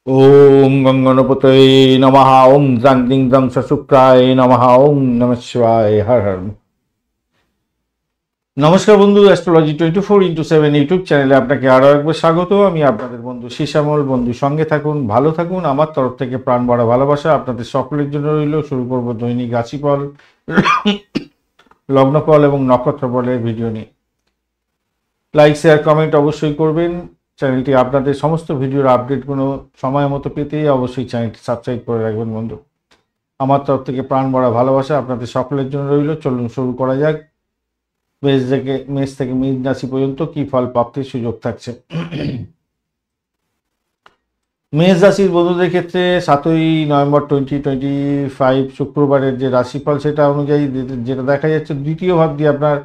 ওম গঙ্গনপতয়ে নমঃ। ওম জাং জিং জং শুক্রায় নমঃ। ওম নমঃ শিবায়। হর হর। নমস্কার বন্ধু, অ্যাস্ট্রোলজি 24x7 ইউটিউব চ্যানেলে আপনাকে আরও একবার স্বাগত। আমি আপনাদের বন্ধু শ্যামল। বন্ধু সঙ্গে থাকুন, ভালো থাকুন। আমার তরফ থেকে প্রাণ ভরা ভালোবাসা আপনাদের সকলের জন্য রইল। শুরু করব দৈনিক রাশিফল, লগ্নফল এবং নক্ষত্রফলের ভিডিও নিয়ে। লাইক শেয়ার কমেন্ট অবশ্যই করবেন। চ্যানেলটি আপনাদের সমস্ত ভিডিওর আপডেটগুলো সময় মতো পেতে অবশ্যই চ্যানেলটি সাবস্ক্রাইব করে রাখবেন বন্ধু। আমার তরফ থেকে প্রাণ ভরা ভালোবাসা আপনাদের সকলের জন্য রইল। চলুন শুরু করা যাক। মেষ থেকে মীন রাশি পর্যন্ত কি ফল প্রাপ্তির সুযোগ থাকছে। মেষ রাশির বন্ধুদের ক্ষেত্রে 7ই নভেম্বর 2025 শুক্রবারের যে রাশিফল সেটা অনুযায়ী যেটা দেখা যাচ্ছে, দ্বিতীয় ভাব দিয়ে আপনার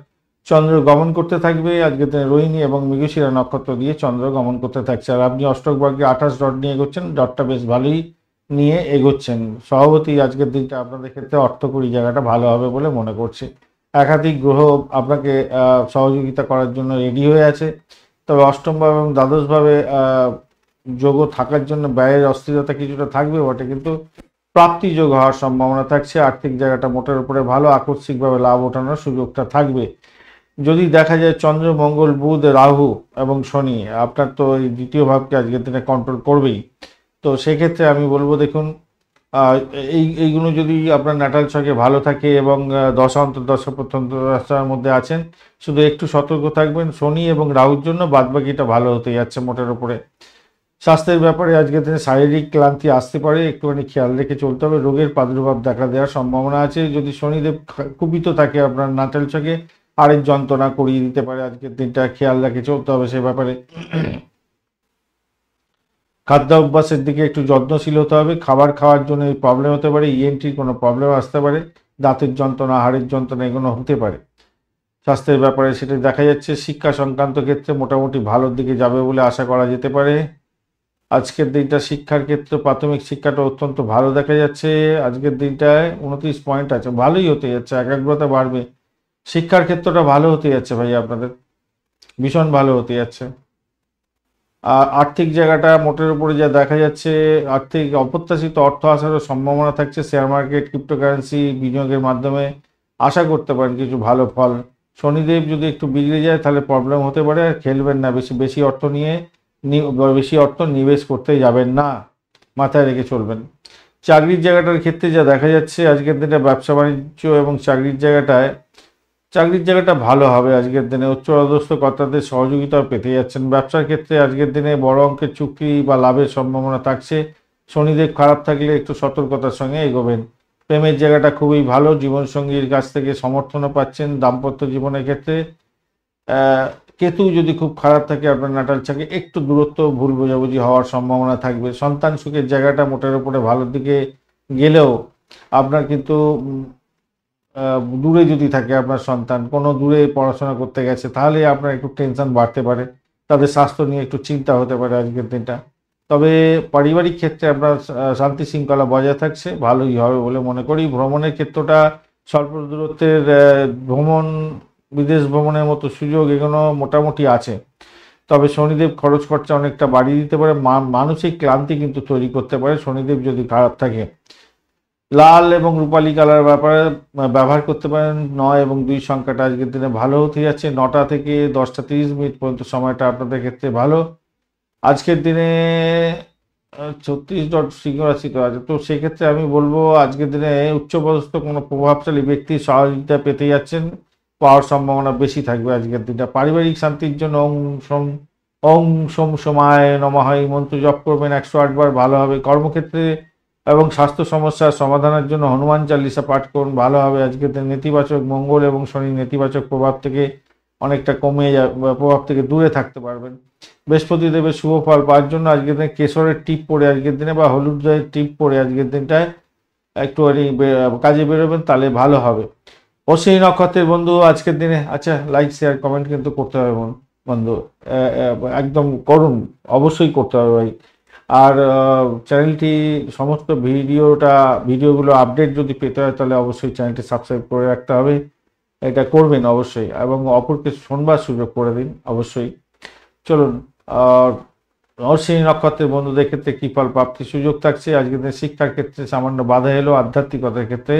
চন্দ্র গমন করতে থাকবে। আজকে রোহিণী এবং মৃগশিরা নক্ষত্র দিয়ে চন্দ্র গমন করতে থাকছে। আর আপনি অষ্টক বর্গে 28 ডট নিয়ে এগোচ্ছেন। ডটটা বেশ ভালোই নিয়ে এগোচ্ছেন। স্বভাবতই আজকের দিনটা আপনাদের ক্ষেত্রে অর্থকরী জায়গাটা ভালো হবে বলে মনে করছে। একাধিক গ্রহ আপনাকে সহযোগিতা করার জন্য রেডি হয়ে আছে। তবে অষ্টম ভাব এবং দ্বাদশ ভাবে যোগ থাকার জন্য ব্যয়ের অস্থিরতা কিছুটা থাকবে বটে, কিন্তু প্রাপ্তি যোগ হওয়ার সম্ভাবনা থাকছে। আর্থিক জায়গাটা মোটের উপরে ভালো, আকস্মিকভাবে লাভ ওঠানোর সুযোগটা থাকবে। যদি দেখা যায় চন্দ্র, মঙ্গল, বুধ, রাহু এবং শনি আপনার তো এই দ্বিতীয় ভাবকে আজকের দিনে কন্ট্রোল করবেই। তো সেক্ষেত্রে আমি বলবো দেখুন, এইগুলো যদি আপনার ন্যাটাল ছকে ভালো থাকে এবং দশা অন্তর্দশা প্রত্যন্তদশার মধ্যে আছেন, শুধু একটু সতর্ক থাকবেন শনি এবং রাহুর জন্য। বাদবাকিটা ভালো হতে যাচ্ছে মোটের উপরে। স্বাস্থ্যের ব্যাপারে আজকের দিনে শারীরিক ক্লান্তি আসতে পারে, একটুখানি খেয়াল রেখে চলতে হবে। রোগের প্রাদুর্ভাব দেখা দেওয়ার সম্ভাবনা আছে। যদি শনিদেব কুপিত থাকে আপনার নাটাল ছকে, আরেক যন্ত্রণা করিয়ে দিতে পারে। আজকের দিনটা খেয়াল রেখে চলতে হবে সে ব্যাপারে। খাদ্য অভ্যাসের দিকে একটু যত্নশীল হতে হবে। খাবার খাওয়ার জন্য এই প্রবলেম হতে পারে, ইএনটির কোনো প্রবলেম আসতে পারে, দাঁতের যন্ত্রণা, হাড়ের যন্ত্রণা এগুলো হতে পারে। স্বাস্থ্যের ব্যাপারে সেটা দেখা যাচ্ছে। শিক্ষা সংক্রান্ত ক্ষেত্রে মোটামুটি ভালোর দিকে যাবে বলে আশা করা যেতে পারে। আজকের দিনটা শিক্ষার ক্ষেত্রে প্রাথমিক শিক্ষাটা অত্যন্ত ভালো দেখা যাচ্ছে। আজকের দিনটায় 29 পয়েন্ট আছে, ভালোই হতে যাচ্ছে, একাগ্রতা বাড়বে। শিক্ষার ক্ষেত্রটা ভালো হতে যাচ্ছে ভাই, আপনাদের ভীষণ ভালো হতে যাচ্ছে। আর আর্থিক জায়গাটা মোটের উপরে যা দেখা যাচ্ছে, আর্থিক অপ্রত্যাশিত অর্থ আসারও সম্ভাবনা থাকছে। শেয়ার মার্কেট, ক্রিপ্টোকারেন্সি বিনিয়োগের মাধ্যমে আশা করতে পারেন কিছু ভালো ফল। শনিদেব যদি একটু বিগড়ে যায় তাহলে প্রবলেম হতে পারে। আর খেলবেন না, বেশি বেশি অর্থ নিয়ে বেশি অর্থ নিবেশ করতে যাবেন না, মাথায় রেখে চলবেন। চাকরির জায়গাটার ক্ষেত্রে যা দেখা যাচ্ছে আজকের দিনে, ব্যবসা বাণিজ্য এবং চাকরির জায়গাটা ভালো হবে। আজকের দিনে উচ্চপদস্থ কর্তাদের সহযোগিতা পেতে যাচ্ছেন। ব্যবসার ক্ষেত্রে আজকের দিনে বড় অঙ্কের চুক্তি বা লাভের সম্ভাবনা থাকছে। শনিদেব খারাপ থাকলে একটু সতর্কতার সঙ্গে এগোবেন। প্রেমের জায়গাটা খুবই ভালো, জীবনসঙ্গীর কাছ থেকে সমর্থনও পাচ্ছেন। দাম্পত্য জীবনের ক্ষেত্রে কেতু যদি খুব খারাপ থাকে আপনার নাটাল চাকে, একটু দূরত্ব, ভুল বোঝাবুঝি হওয়ার সম্ভাবনা থাকবে। সন্তান সুখের জায়গাটা মোটের উপরে ভালোর দিকে গেলেও আপনার কিন্তু দূরে যদি থাকে আপনার সন্তান, কোনো দূরে পড়াশোনা করতে গেছে, তাহলে আপনার একটু টেনশন বাড়তে পারে। তাদের স্বাস্থ্য নিয়ে একটু চিন্তা হতে পারে আজকের দিনটা। তবে পারিবারিক ক্ষেত্রে আপনার শান্তি শৃঙ্খলা বজায় থাকছে, ভালোই হবে বলে মনে করি। ভ্রমণের ক্ষেত্রটা স্বল্প দূরত্বের ভ্রমণ, বিদেশ ভ্রমণের মতো সুযোগ এগুলো মোটামুটি আছে। তবে শনিদেব খরচ খরচা অনেকটা বাড়িয়ে দিতে পারে, মানসিক ক্লান্তি কিন্তু তৈরি করতে পারে শনিদেব যদি খারাপ থাকে। লাল এবং রূপালী কালার ব্যবহার করতে পারেন। 9 এবং 2 সংখ্যাটা আজকের দিনে ভালো হতে যাচ্ছে। 9টা থেকে 10টা 30 মিনিট পর্যন্ত সময়টা আপনাদের ক্ষেত্রে ভালো। আজকের দিনে 36 ডট সিংহ রাশিতে আছে, তো সেক্ষেত্রে আমি বলবো আজকের দিনে উচ্চপদস্থ কোনো প্রভাবশালী ব্যক্তির সহযোগিতা পেতে যাচ্ছেন, পাওয়ার সম্ভাবনা বেশি থাকবে আজকের দিনটা। পারিবারিক শান্তির জন্য ওং সোম সোমায় নমঃ এই মন্ত্র জপ করবেন 108 বার, ভালো হবে। কর্মক্ষেত্রে এবং স্বাস্থ্য সমস্যার সমাধানের জন্য হনুমান চালিসা পাঠ করুন, ভালো হবে। আজকের দিন নেতিবাচক মঙ্গল এবং শনি নেতিবাচক প্রভাব থেকে অনেকটা কমে প্রভাব থেকে দূরে থাকতে পারবেন। বৃহস্পতি দেবের শুভ ফল পাওয়ার জন্য আজকের দিনে কেশরের টিপ পরে আজকের দিনে, বা হলুদ জয়ের টিপ পরে আজকের দিনটায় একটুখানি কাজে বেরোবেন, তাহলে ভালো হবে। অশ্বিনী নক্ষত্রের বন্ধু আজকের দিনে, আচ্ছা লাইক শেয়ার কমেন্ট কিন্তু করতে হবে বন্ধু, একদম করুন, অবশ্যই করতে হবে ভাই। আর চ্যানেলটি সমস্ত ভিডিওগুলো আপডেট যদি পেতে হয় তাহলে অবশ্যই চ্যানেলটি সাবস্ক্রাইব করে রাখতে হবে। এটা করবেন অবশ্যই, এবং অপরকে শোনবার সুযোগ করে দিন অবশ্যই। চলুন, অশ্বিনী নক্ষত্রের বন্ধুদের ক্ষেত্রে কি ফল প্রাপ্তির সুযোগ থাকছে। আজকের দিনে শিক্ষার ক্ষেত্রে সামান্য বাধা এলো, আধ্যাত্মিকতার ক্ষেত্রে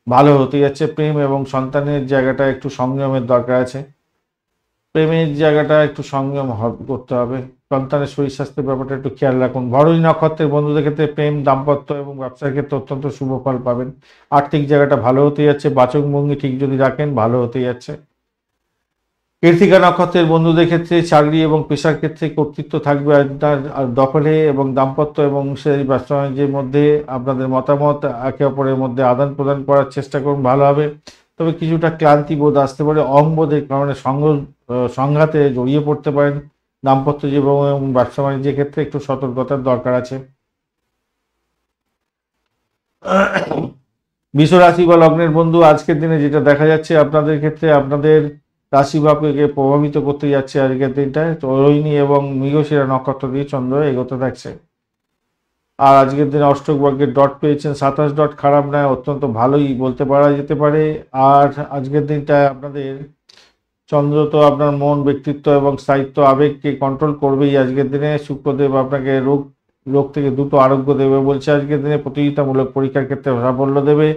ভালো হতে যাচ্ছে। প্রেম এবং সন্তানের জায়গাটা একটু সংযমের দরকার আছে, প্রেমের জায়গাটা একটু সংযম করতে হবে। সন্তানের শরীর স্বাস্থ্যের ব্যাপারটা একটু খেয়াল রাখুন। ভরণী নক্ষত্রের বন্ধুদের ক্ষেত্রে প্রেম, দাম্পত্য এবং ব্যবসার ক্ষেত্রে অত্যন্ত শুভ ফল পাবেন। আর্থিক জায়গাটা ভালো হতে যাচ্ছে, বাচকভঙ্গি ঠিক যদি রাখেন ভালো হতে যাচ্ছে। কৃত্তিকা নক্ষত্রের বন্ধুদের ক্ষেত্রে চাকরি এবং পেশার ক্ষেত্রে কর্তৃত্ব থাকবে আপনার দখলে, এবং দাম্পত্য এবং সেই ব্যবসা বাণিজ্যের মধ্যে আপনাদের মতামত একে অপরের মধ্যে আদান প্রদান করার চেষ্টা করুন, ভালো হবে। তবে কিছুটা ক্লান্তি বোধ আসতে পারে, অহংবোধের কারণে সংঘাতে জড়িয়ে পড়তে পারেন। দাম্পত্য জীবন এবং ব্যবসা বাণিজ্যের ক্ষেত্রে একটু সতর্কতার দরকার আছে। বৃষ রাশি বা লগ্নের বন্ধু, আজকের দিনে যেটা দেখা যাচ্ছে আপনাদের ক্ষেত্রে, আপনাদের রাশিভাবকে প্রভাবিত করতে যাচ্ছে আজকের দিনটায় রোহিণী এবং মৃগশিরা নক্ষত্র দিয়ে চন্দ্র এগোতে থাকছে। আর আজকের দিনে অষ্টক বর্গের ডট পেয়েছেন 27 ডট, খারাপ নয়, অত্যন্ত ভালোই বলতে পারা যেতে পারে। আর আজকের দিনটায় আপনাদের চন্দ্র তো আপনার মন, ব্যক্তিত্ব এবং স্থায়িত্ব, আবেগকে কন্ট্রোল করবেই। আজকের দিনে শুক্রদেব আপনাকে রোগ রোগ থেকে দ্রুত আরোগ্য দেবে বলছে। আজকের দিনে প্রতিযোগিতামূলক পরীক্ষার ক্ষেত্রে সাফল্য দেবে।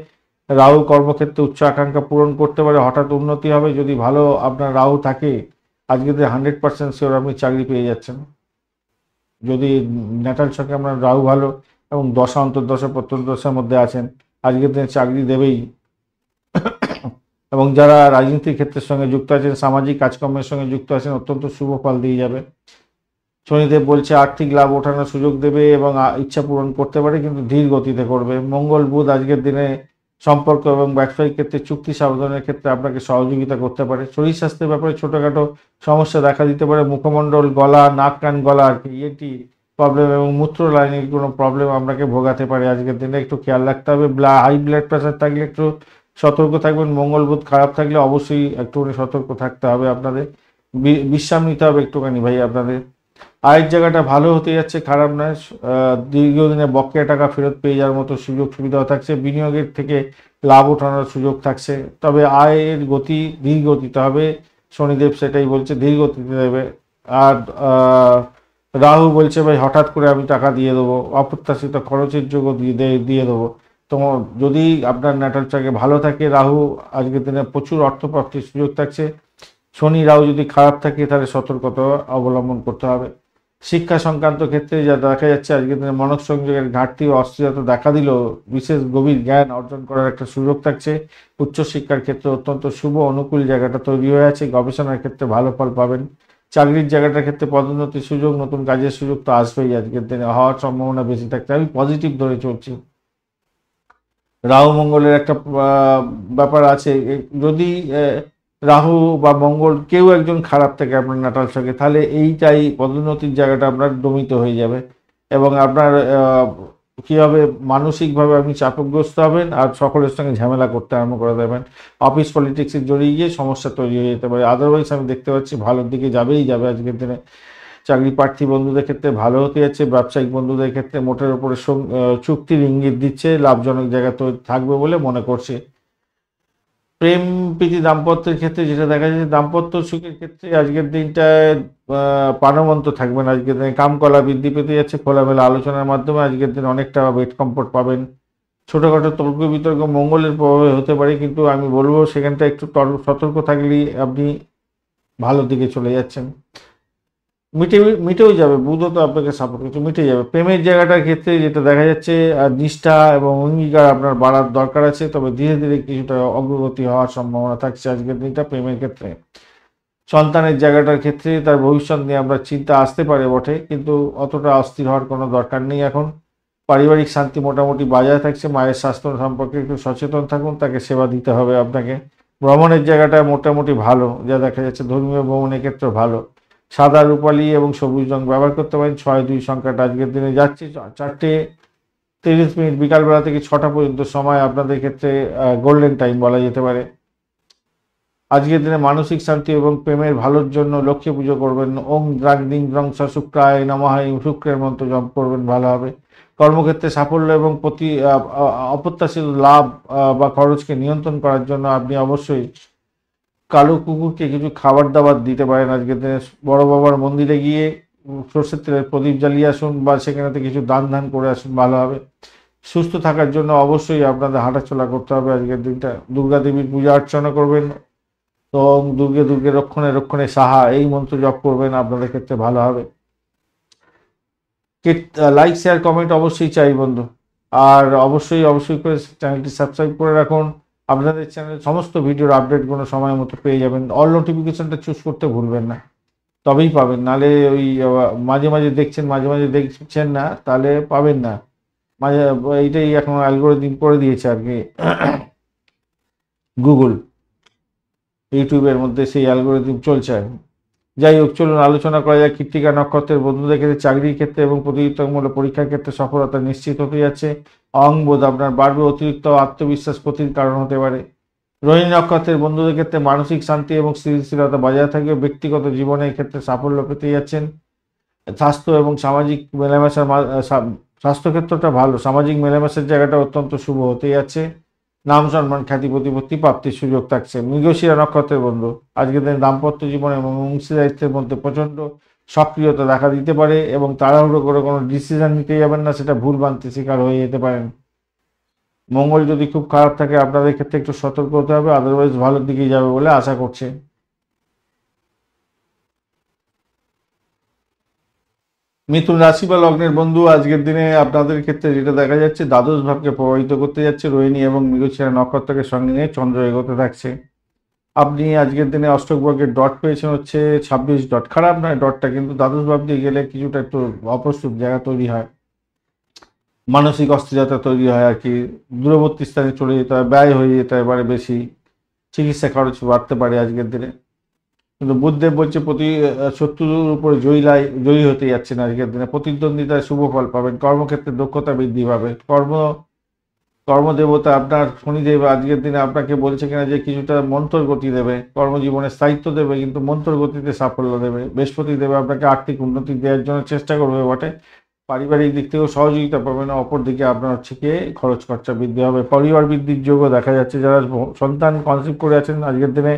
রাহু কর্মক্ষেত্রে উচ্চ আকাঙ্ক্ষা পূরণ করতে পারে, হঠাৎ উন্নতি হবে যদি ভালো আপনার রাহু থাকে। আজকের দিনে 100% শিওর আপনি চাকরি পেয়ে যাচ্ছেন যদি ন্যাটাল ছকে আপনার রাহু ভালো এবং দশা অন্তর্দশা প্রত্যন্তদশার মধ্যে আছেন। আজকের দিনে চাকরি দেবেই। এবং যারা রাজনীতির ক্ষেত্রের সঙ্গে যুক্ত আছেন, সামাজিক কাজকর্মের সঙ্গে যুক্ত আছেন, অত্যন্ত শুভ ফল দিয়ে যাবে। শনিদেব বলছে আর্থিক লাভ ওঠানোর সুযোগ দেবে এবং ইচ্ছা পূরণ করতে পারে, কিন্তু ধীর গতিতে করবে। মঙ্গল বুধ আজকের দিনে সম্পর্ক এবং ব্যবসায়িক ক্ষেত্রে চুক্তি সাবধানের ক্ষেত্রে আপনাকে সহযোগিতা করতে পারে। শরীর স্বাস্থ্যের ব্যাপারে ছোটোখাটো সমস্যা দেখা দিতে পারে, মুখমণ্ডল, গলা, নাক, কান, গলা আর কি ইএনটি প্রবলেম এবং মূত্র লাইনের কোনো প্রবলেম আপনাকে ভোগাতে পারে। আজকের দিনে একটু খেয়াল রাখতে হবে। হাই ব্লাড প্রেশার থাকলে একটু সতর্ক থাকবেন। মঙ্গল বুধ খারাপ থাকলে অবশ্যই একটুখানি সতর্ক থাকতে হবে আপনাদের, বিশ্রাম নিতে হবে একটুখানি ভাই আপনাদের। আয়ের জায়গাটা ভালো হতে যাচ্ছে, খারাপ নয়। দীর্ঘদিনে বকেয়া টাকা ফেরত পেয়ে যাওয়ার মতো সুযোগ সুবিধাও থাকছে, বিনিয়োগের থেকে লাভ ওঠানোর সুযোগ থাকছে। তবে আয়ের গতি ধীর গতিতে হবে, শনিদেব সেটাই বলছে, ধীর গতিতে দেবে। আর রাহু বলছে ভাই হঠাৎ করে আমি টাকা দিয়ে দেবো, অপ্রত্যাশিত খরচের যোগও দিয়ে দেবো। তো যদি আপনার ন্যাটাল চার্টে ভালো থাকে রাহু, আজকের দিনে প্রচুর অর্থপ্রাপ্তির সুযোগ থাকছে। শনি রাহু যদি খারাপ থাকে তাহলে সতর্কতা অবলম্বন করতে হবে। শিক্ষা সংক্রান্ত ক্ষেত্রে যা দেখা যাচ্ছে আজকের দিনে মনঃ সংযোগের ঘাটতি ও অস্থিরতা দেখা দিল, বিশেষ গভীর জ্ঞান অর্জন করার একটা সুযোগ থাকছে। উচ্চশিক্ষার ক্ষেত্রে অত্যন্ত শুভ অনুকূল জায়গাটা তৈরি হয়ে আছে, গবেষণার ক্ষেত্রে ভালো ফল পাবেন। চাকরির জায়গাটার ক্ষেত্রে পদোন্নতির সুযোগ, নতুন কাজের সুযোগ তো আসবেই, আজকের দিনে হওয়ার সম্ভাবনা বেশি থাকছে। আমি পজিটিভ ধরে চলছি। রাহু মঙ্গলের একটা ব্যাপার আছে, যদি রাহু বা মঙ্গল কেউ একজন খারাপ থাকে আপনার নাটাল ছকে, তাহলে এইটাই পদোন্নতির জায়গাটা আপনার দমিত হয়ে যাবে এবং আপনার কী হবে, মানসিকভাবে আপনি চাপগ্রস্ত হবেন আর সকলের সঙ্গে ঝামেলা করতে আরম্ভ করে দেবেন। অফিস পলিটিক্সে জড়িয়ে গিয়ে সমস্যা তৈরি হয়ে যেতে পারে। আদারওয়াইজ আমি দেখতে পাচ্ছি ভালোর দিকে যাবে আজকের দিনে। চাকরি প্রার্থী বন্ধুদের ক্ষেত্রে ভালো হতে যাচ্ছে, ব্যবসায়িক বন্ধুদের ক্ষেত্রে মোটের উপরে চুক্তির ইঙ্গিত দিচ্ছে, লাভজনক জায়গা তো থাকবে বলে মনে করছে। প্রেম প্রীতি দাম্পত্যের ক্ষেত্রে যেটা দেখা যাচ্ছে, দাম্পত্য সুখের ক্ষেত্রে আজকের দিনটায় প্রাণবন্ত থাকবেন। আজকের দিনে কামকলা বৃদ্ধি পেতে যাচ্ছে, খোলামেলা আলোচনার মাধ্যমে আজকের দিন অনেকটা বেড কমফোর্ট পাবেন। ছোটোখাটো তর্ক বিতর্ক মঙ্গলের প্রভাবে হতে পারে, কিন্তু আমি বলবো সেখানটা একটু সতর্ক থাকলেই আপনি ভালো দিকে চলে যাচ্ছেন। মিটেও যাবে, বুধও তো আপনাকে সাপোর্ট করছে, মিটে যাবে। প্রেমের জায়গাটার ক্ষেত্রে যেটা দেখা যাচ্ছে, নিষ্ঠা এবং অঙ্গীকার আপনার বাড়ার দরকার আছে, তবে ধীরে ধীরে কিছুটা অগ্রগতি হওয়ার সম্ভাবনা থাকছে আজকের দিনটা প্রেমের ক্ষেত্রে। সন্তানের জায়গাটার ক্ষেত্রে তার ভবিষ্যৎ নিয়ে আমরা চিন্তা আসতে পারে বটে, কিন্তু অতটা অস্থির হওয়ার কোনো দরকার নেই এখন। পারিবারিক শান্তি মোটামুটি বজায় থাকছে। মায়ের স্বাস্থ্য সম্পর্কে একটু সচেতন থাকুন, তাকে সেবা দিতে হবে আপনাকে। ভ্রমণের জায়গাটা মোটামুটি ভালো যা দেখা যাচ্ছে, ধর্মীয় ভ্রমণের ক্ষেত্রে ভালো। সাদা, রূপালি এবং সবুজ রং ব্যবহার করতে পারেন। 6-2 সংখ্যাটা আজকের দিনে যাচ্ছে। 4:30 বিকালবেলা থেকে 6টা পর্যন্ত সময় আপনাদের ক্ষেত্রে গোল্ডেন টাইম বলা যেতে পারে। আজকের দিনে মানসিক শান্তি এবং প্রেমের ভালোর জন্য লক্ষ্মী পুজো করবেন। ওং দ্রাং দিং দ্রং স শুক্রায় নমঃ, শুক্রের মন্ত্র জপ করবেন, ভালো হবে। কর্মক্ষেত্রে সাফল্য এবং অপ্রত্যাশিত লাভ বা খরচকে নিয়ন্ত্রণ করার জন্য আপনি অবশ্যই কালো কুকুরকে কিছু খাবার দাবার দিতে পারেন। আজকের দিনে বড় বাবার মন্দিরে গিয়ে সর্ষের তেলের প্রদীপ জ্বালিয়ে আসুন বা সেখানেতে কিছু দান ধান করে আসুন, ভালো হবে। সুস্থ থাকার জন্য অবশ্যই আপনাদের হাঁটাচলা করতে হবে আজকের দিনটা। দুর্গা দেবীর পূজা অর্চনা করবেন এবং দুর্গে দুর্গে রক্ষণে রক্ষণে সাহা এই মন্ত্র জপ করবেন, আপনাদের ক্ষেত্রে ভালো হবে। লাইক শেয়ার কমেন্ট অবশ্যই চাই বন্ধু, আর অবশ্যই অবশ্যই করে চ্যানেলটি সাবস্ক্রাইব করে রাখুন। আপনাদের চ্যানেলের সমস্ত ভিডিওর আপডেটগুলো সময় মতো পেয়ে যাবেন। অল নোটিফিকেশনটা চুজ করতে ভুলবেন না, তবেই পাবেন। নালে ওই মাঝে মাঝে দেখছেন মাঝে মাঝে দেখছেন না, তাহলে পাবেন না। মাঝে এইটাই এখন অ্যালগোরিদম করে দিয়েছে আর কি গুগল, ইউটিউবের মধ্যে সেই অ্যালগোরিদম চলছে আর কি। যাই হোক, চলুন আলোচনা করা যায় কৃত্তিকা নক্ষত্রের বন্ধুদের ক্ষেত্রে চাকরির ক্ষেত্রে এবং প্রতিযোগিতামূলক পরীক্ষার ক্ষেত্রে সফলতা নিশ্চিত হতে যাচ্ছে। অহংবোধ আপনার বাড়বে, অতিরিক্ত আত্মবিশ্বাস ক্ষতির কারণ হতে পারে। রোহিণী নক্ষত্রের বন্ধুদের ক্ষেত্রে মানসিক শান্তি এবং স্থিতিশীলতা বজায় থাকবে। ব্যক্তিগত জীবনের ক্ষেত্রে সাফল্য পেতে যাচ্ছেন। স্বাস্থ্য এবং সামাজিক মেলামেশার স্বাস্থ্যক্ষেত্রটা ভালো, সামাজিক মেলামেশার জায়গাটা অত্যন্ত শুভ হতে যাচ্ছে। নাম সম্মান খ্যাতি প্রতিপত্তি প্রাপ্তির সুযোগ থাকছে। মৃগশিরা নক্ষত্রের বন্ধু আজকের দিনে দাম্পত্য জীবন এবং অংশীদারিত্বের মধ্যে প্রচণ্ড সক্রিয়তা দেখা দিতে পারে এবং তাড়াহুড়ো করে কোনো ডিসিশন নিতে যাবেন না, সেটা ভুল ভ্রান্তির শিকার হয়ে যেতে পারেন। মঙ্গল যদি খুব খারাপ থাকে আপনাদের ক্ষেত্রে একটু সতর্ক হতে হবে, আদারওয়াইজ ভালোর দিকেই যাবে বলে আশা করছে। মিথুন রাশি বা লগ্নের বন্ধু আজকের দিনে আপনাদের ক্ষেত্রে যেটা দেখা যাচ্ছে, দ্বাদশ ভাবকে প্রভাবিত করতে যাচ্ছে। রোহিণী এবং মৃগশিরা নক্ষত্রকে সঙ্গে নিয়ে চন্দ্র এগোতে থাকছে। আপনি আজকের দিনে অষ্টক ভাগ্যের ডট পেয়েছেন হচ্ছে 26 ডট। খারাপ নয় ডটটা, কিন্তু দ্বাদশ ভাব দিয়ে গেলে কিছুটা একটু অপ্রস্তুত জায়গা তৈরি হয়, মানসিক অস্থিরতা তৈরি হয় আর কি। দূরবর্তী স্থানে চলে যেতে হয়, ব্যয় হয়ে যেতে পারে বেশি, চিকিৎসা খরচ বাড়তে পারে আজকের দিনে। কিন্তু বুধদেব বলছে শত্রুর উপরে জয়ী হতে যাচ্ছেন আজকের দিনে। প্রতিদ্বন্দ্বিতায় শুভ ফল পাবেন। কর্মক্ষেত্রে দক্ষতা বৃদ্ধি পাবে। কর্মদেবতা আপনার শনিদেব আজকের দিনে আপনাকে বলছে কিনা যে কিছুটা মন্থর গতি দেবে, কর্মজীবনে স্থায়িত্ব দেবে, কিন্তু মন্থর গতিতে সাফল্য দেবে। বৃহস্পতি দেবে আপনাকে আর্থিক উন্নতি দেওয়ার জন্য চেষ্টা করবে বটে। পারিবারিক দিক থেকেও সহযোগিতা পাবেন। অপর দিকে আপনার হচ্ছে কি খরচ খরচা বৃদ্ধি হবে। পরিবার বৃদ্ধির যোগও দেখা যাচ্ছে। যারা সন্তান কনসিভ করে আছেন আজকের দিনে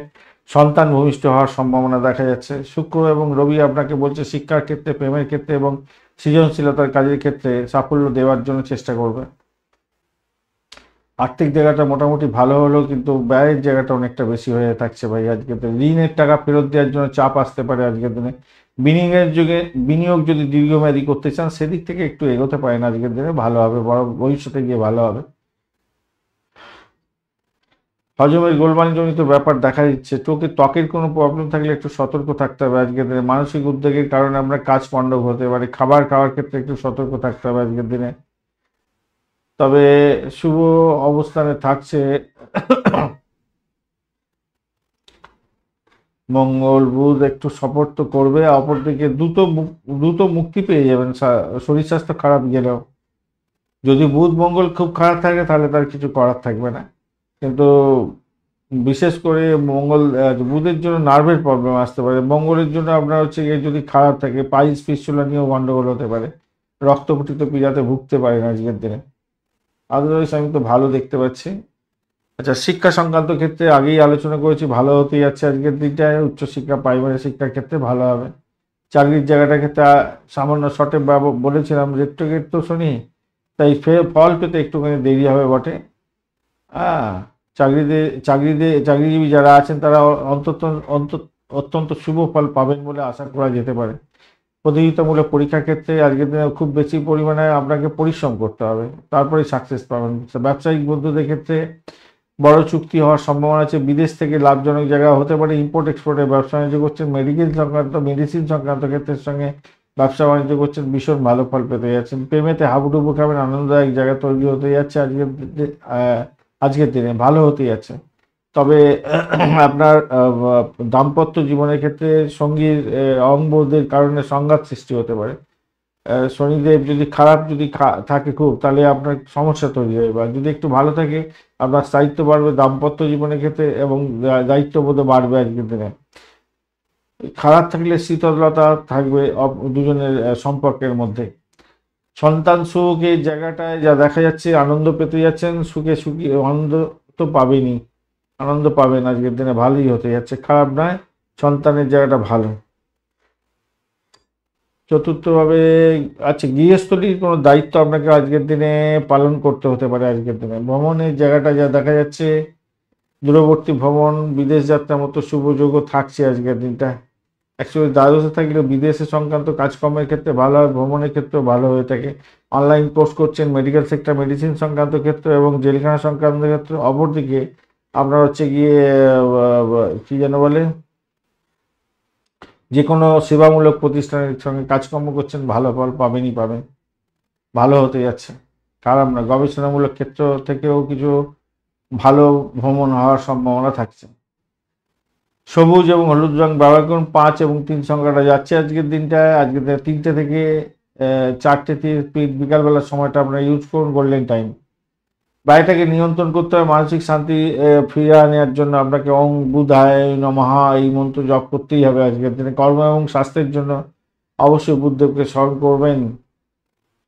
সন্তান ভূমিষ্ঠ হওয়ার সম্ভাবনা দেখা যাচ্ছে। শুক্র এবং রবি আপনাকে বলছে শিক্ষার ক্ষেত্রে, প্রেমের ক্ষেত্রে এবং সৃজনশীলতার কাজের ক্ষেত্রে সাফল্য দেওয়ার জন্য চেষ্টা করবে। আর্থিক জায়গাটা মোটামুটি ভালো হলেও কিন্তু ব্যয়ের জায়গাটা অনেকটা বেশি হয়ে থাকছে ভাই আজকের দিনে। ঋণের টাকা ফেরত দেওয়ার জন্য চাপ আসতে পারে আজকের দিনে। বিনিয়োগ যদি দীর্ঘমেয়াদী করতে চান সেদিক থেকে একটু এগোতে পারেন আজকের দিনে, ভালো হবে, বড় ভবিষ্যতে গিয়ে ভালো হবে। হজমের গোলমালজনিত ব্যাপার দেখা দিচ্ছে। ত্বকের কোনো প্রবলেম থাকলে একটু সতর্ক থাকতে হবে আজকের দিনে। মানসিক উদ্বেগের কারণে আমরা কাজ পণ্ড হতে পারে। খাবার খাওয়ার ক্ষেত্রে একটু সতর্ক থাকতে হবে আজকের দিনে। তবে শুভ অবস্থানে থাকছে মঙ্গল বুধ, একটু সাপোর্ট তো করবে। অপরদিকে দ্রুত মুক্তি পেয়ে যাবেন শরীর স্বাস্থ্য খারাপ গেলেও। যদি বুধ মঙ্গল খুব খারাপ থাকে তাহলে তার কিছু করার থাকবে না, কিন্তু বিশেষ করে মঙ্গল বুধের জন্য নার্ভের প্রবলেম আসতে পারে। মঙ্গলের জন্য আপনার হচ্ছে গিয়ে যদি খারাপ থাকে পাইলস ফিস্টুলা নিয়েও গন্ডগোল হতে পারে, রক্তপঠিত পীড়াতে ভুগতে পারেন আজকের দিনে। আদারওয়াইজ আমি তো ভালো দেখতে পাচ্ছি। আচ্ছা, শিক্ষা সংক্রান্ত ক্ষেত্রে আগেই আলোচনা করেছি, ভালো হতে যাচ্ছে আজকের দিনটায়। উচ্চশিক্ষা প্রাইমারি শিক্ষার ক্ষেত্রে ভালো হবে। চাকরির জায়গাটার ক্ষেত্রে সামান্য শর্টে বলেছিলাম রেট্রোগেট তো শনি, তাই ফল পেতে একটুখানি দেরি হবে বটে। হ্যাঁ, চাকরিজীবী যারা আছেন তারা অত্যন্ত শুভ ফল পাবেন বলে আশা করা যেতে পারে। প্রতিযোগিতামূলক পরীক্ষার ক্ষেত্রে আজকের দিনে খুব বেশি পরিমাণে আপনাকে পরিশ্রম করতে হবে, তারপরে সাকসেস পাবেন। ব্যবসায়িক বন্ধুদের ক্ষেত্রে বড় চুক্তি হওয়ার সম্ভাবনা আছে। বিদেশ থেকে লাভজনক জায়গা হতে পারে। ইম্পোর্ট এক্সপোর্টের ব্যবসা বাণিজ্য করছেন। মেডিসিন সংক্রান্ত ক্ষেত্রের সঙ্গে ব্যবসা বাণিজ্য করছেন, ভীষণ ভালো ফল পেতে যাচ্ছেন। প্রেমেতে হাবুডুবু খাবেন, আনন্দদায়ক জায়গা তৈরি হতে যাচ্ছে আজকের দিনে ভালো হতে যাচ্ছে। তবে আপনার দাম্পত্য জীবনের ক্ষেত্রে সঙ্গীর অঙ্গবোধের কারণে সংঘাত সৃষ্টি হতে পারে। শনিদেব যদি খারাপ থাকে খুব, তাহলে আপনার সমস্যা তৈরি হবে। আর যদি একটু ভালো থাকে আপনার স্থায়িত্ব বাড়বে দাম্পত্য জীবনের ক্ষেত্রে এবং দায়িত্ববোধ বাড়বে আজকের দিনে। খারাপ থাকলে শীতলতা থাকবে দুজনের সম্পর্কের মধ্যে। সন্তান সুখের জায়গাটায় যা দেখা যাচ্ছে, আনন্দ পেতে যাচ্ছেন। সুখী আনন্দ তো পাবেনই, আনন্দ পাবেন আজকের দিনে, ভালোই হতে যাচ্ছে, খারাপ নয়। সন্তানের জায়গাটা ভালো। চতুর্থভাবে আচ্ছা, গৃহস্থলীর কোনো দায়িত্ব আপনাকে আজকের দিনে পালন করতে হতে পারে। আজকের দিনে ভ্রমণের জায়গাটা যা দেখা যাচ্ছে, দূরবর্তী ভ্রমণ, বিদেশ যাত্রার মতো শুভ যোগও থাকছে আজকের দিনটা। অ্যাকচুয়ালি দ্বাদশে থাকলেও বিদেশে সংক্রান্ত কাজকর্মের ক্ষেত্রে ভালো হয়, ভ্রমণের ক্ষেত্রেও ভালো হয়ে থাকে। অনলাইন কোর্স করছেন, মেডিকেল সেক্টর, মেডিসিন সংক্রান্ত ক্ষেত্রে এবং জেলখানা সংক্রান্ত ক্ষেত্রে। অপরদিকে আপনার হচ্ছে গিয়ে কি যেন বলে, যে কোনো সেবামূলক প্রতিষ্ঠানের সঙ্গে কাজকর্ম করছেন, ভালো ফল পাবেনই পাবেন, ভালো হতে যাচ্ছে, খারাপ না। গবেষণামূলক ক্ষেত্র থেকেও কিছু ভালো ভ্রমণ হওয়ার সম্ভাবনা থাকছে। সবুজ এবং হলুদ রং ব্যবহার করুন। 5 এবং 3 সংখ্যাটা যাচ্ছে আজকের দিনটায়। আজকের 3টে থেকে 4টে বিকালবেলার সময়টা আপনারা ইউজ করুন, গোল্ডেন টাইম। বাড়িটাকে নিয়ন্ত্রণ করতে হবে, মানসিক শান্তি ফিরিয়ে আনার জন্য আপনাকে ওং বুধায় নমঃ এই মন্ত্র জপ করতেই হবে আজকের দিনে। কর্ম এবং স্বাস্থ্যের জন্য অবশ্যই বুধদেবকে স্মরণ করবেন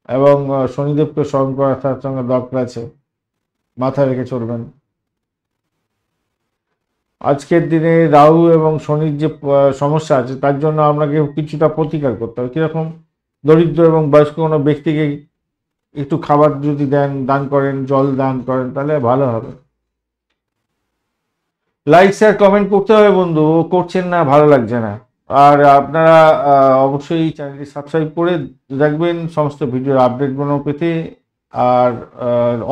এবং শনিদেবকে স্মরণ করার তার সঙ্গে দরকার আছে, মাথায় রেখে চলবেন। আজকের দিনে রাহু এবং শনির যে সমস্যা আছে, তার জন্য আপনাকে কিছুটা প্রতিকার করতে হবে। কীরকম? দরিদ্র এবং বয়স্ক কোনো ব্যক্তিকে একটু খাবার যদি দান করেন, জল দান করেন, তাহলে ভালো হবে। লাইক শেয়ার কমেন্ট করতে হবে বন্ধু, করছেন না, ভালো লাগছে না। আর আপনারা অবশ্যই চ্যানেলটি সাবস্ক্রাইব করে রাখবেন সমস্ত ভিডিওর আপডেটগুলো পেতে। আর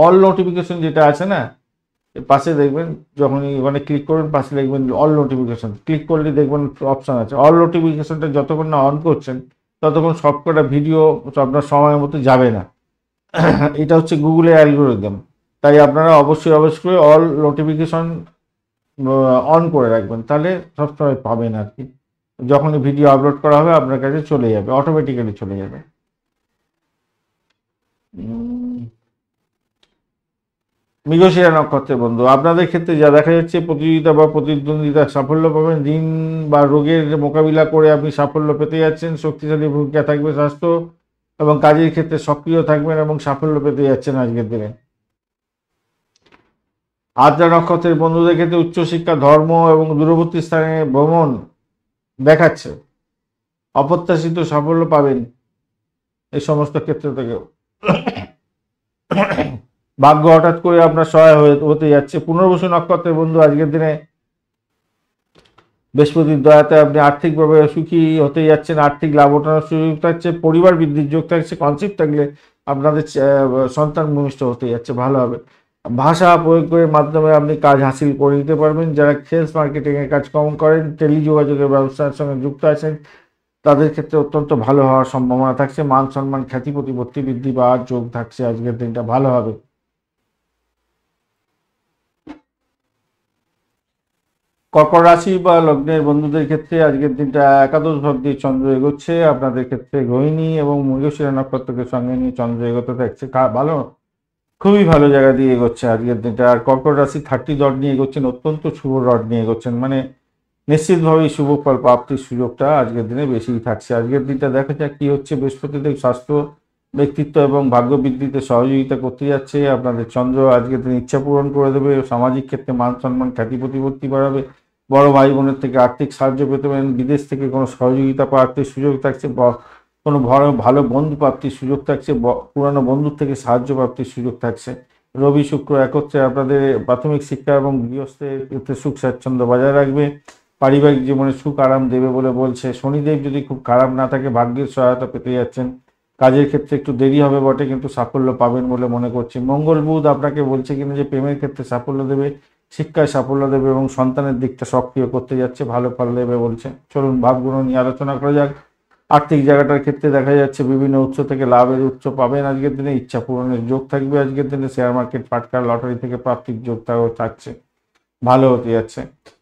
অল নোটিফিকেশন যেটা আছে না, পাশে দেখবেন, যখনই ওখানে ক্লিক করবেন পাশে দেখবেন অল নোটিফিকেশন, ক্লিক করলে দেখবেন অপশান আছে। অল নোটিফিকেশনটা যতক্ষণ না অন করছেন ততক্ষণ সবকটা ভিডিও আপনার সময় মতো যাবে না। এটা হচ্ছে গুগলের অ্যালগোরিদম। তাই আপনারা অবশ্যই অল নোটিফিকেশন অন করে রাখবেন, তাহলে সবসময় পাবেন আর কি। যখনই ভিডিও আপলোড করা হবে আপনার কাছে চলে যাবে, অটোমেটিক্যালি চলে যাবে। মৃগশিরা নক্ষত্রের বন্ধু, আপনাদের ক্ষেত্রে যা দেখা যাচ্ছে, প্রতিযোগিতা বা প্রতিদ্বন্দ্বিতা সাফল্য পাবেন। ঋণ বা রোগের মোকাবিলা করে আপনি সাফল্য পেতে যাচ্ছেন। শক্তিশালী ভূমিকা থাকবে স্বাস্থ্য এবং কাজের ক্ষেত্রে সক্রিয় থাকবেন এবং সাফল্য পেতে যাচ্ছেন আজকের দিনে। আদ্রা নক্ষত্রের বন্ধুদের ক্ষেত্রে উচ্চশিক্ষা, ধর্ম এবং দূরবর্তী স্থানে ভ্রমণ দেখাচ্ছে। অপ্রত্যাশিত সাফল্য পাবেন এই সমস্ত ক্ষেত্র থেকে। ভাগ্য হঠাৎ করে আপনার সহায় হতে যাচ্ছে। পুনর্বসু নক্ষত্রের বন্ধু, আজকের দিনে বৃহস্পতির দয়াতে আপনি আর্থিকভাবে সুখী হতে যাচ্ছেন। আর্থিক লাভ ওঠানোর সুযোগ থাকছে, পরিবার বৃদ্ধির যোগ থাকছে। কনসেপ্ট থাকলে আপনাদের সন্তান ভূমিষ্ঠ হতে যাচ্ছে, ভালো হবে। ভাষা প্রয়োগের মাধ্যমে আপনি কাজ হাসিল করে নিতে পারবেন। যারা সেলস মার্কেটিংয়ের কাজকর্ম করেন, টেলিযোগাযোগের ব্যবসার সঙ্গে যুক্ত আছেন, তাদের ক্ষেত্রে অত্যন্ত ভালো হওয়ার সম্ভাবনা থাকছে। মান সম্মান, খ্যাতি, প্রতিপত্তি বৃদ্ধি পাওয়ার যোগ থাকছে। আজকের দিনটা ভালো হবে। কর্কট রাশি বা লগ্নের বন্ধুদের ক্ষেত্রে আজকের দিনটা একাদশ ভাব দিয়ে চন্দ্র এগোচ্ছে। আপনাদের ক্ষেত্রে গৃহিণী এবং মৃগশিরা নক্ষত্রকে সঙ্গে নিয়ে চন্দ্র এগোতে থাকছে, ভালো, খুবই ভালো জায়গা দিয়ে এগোচ্ছে আজকের দিনটা। আর কর্কট রাশি 30 রড নিয়ে এগোচ্ছেন, অত্যন্ত শুভ রড নিয়ে এগোচ্ছেন, মানে নিশ্চিতভাবেই শুভ ফল প্রাপ্তির সুযোগটা আজকের দিনে বেশিই থাকছে। আজকের দিনটা দেখা যাক কি হচ্ছে। বৃহস্পতিদেব স্বাস্থ্য, ব্যক্তিত্ব এবং ভাগ্য বৃদ্ধিতে সহযোগিতা করতে যাচ্ছে। আপনাদের চন্দ্র আজকের দিন ইচ্ছা পূরণ করে দেবে। সামাজিক ক্ষেত্রে মান সম্মান, খ্যাতি, প্রতিপত্তি বাড়াবে। বড় ভাই বোনের থেকে আর্থিক সাহায্য পেতে পারেন। বিদেশ থেকে কোনো সহযোগিতা প্রাপ্তির সুযোগ থাকছে। কোনো ভালো বন্ধু প্রাপ্তির সুযোগ থাকছে। পুরানো বন্ধুর থেকে সাহায্য প্রাপ্তির সুযোগ থাকছে। রবি শুক্র একত্রে আপনাদের প্রাথমিক শিক্ষা এবং গৃহস্থের ক্ষেত্রে সুখ স্বাচ্ছন্দ্য বজায় রাখবে। পারিবারিক জীবনে সুখ আরাম দেবে বলে বলছে। শনিদেব যদি খুব খারাপ না থাকে, ভাগ্যের সহায়তা পেতে যাচ্ছেন। কাজের ক্ষেত্রে একটু দেরি হবে বটে, কিন্তু সাফল্য পাবেন বলে মনে করছি। মঙ্গল বুধ আপনাকে বলছে কিনা যে প্রেমের ক্ষেত্রে সাফল্য দেবে, শিক্ষায় সাফল্য দেবে এবং সন্তানের দিকটা সক্রিয় করতে যাচ্ছে, ভালো ফল দেবে বলছে। চলুন ভাবগুলো নিয়ে আলোচনা করা যাক। আর্থিক জায়গাটার ক্ষেত্রে দেখা যাচ্ছে বিভিন্ন উৎস থেকে লাভের উৎস পাবেন আজকের দিনে। ইচ্ছা পূরণের যোগ থাকবে আজকের দিনে। শেয়ার মার্কেট, ফাটকা, লটারি থেকে প্রাপ্তির যোগ থাকছে, ভালো হতে যাচ্ছে।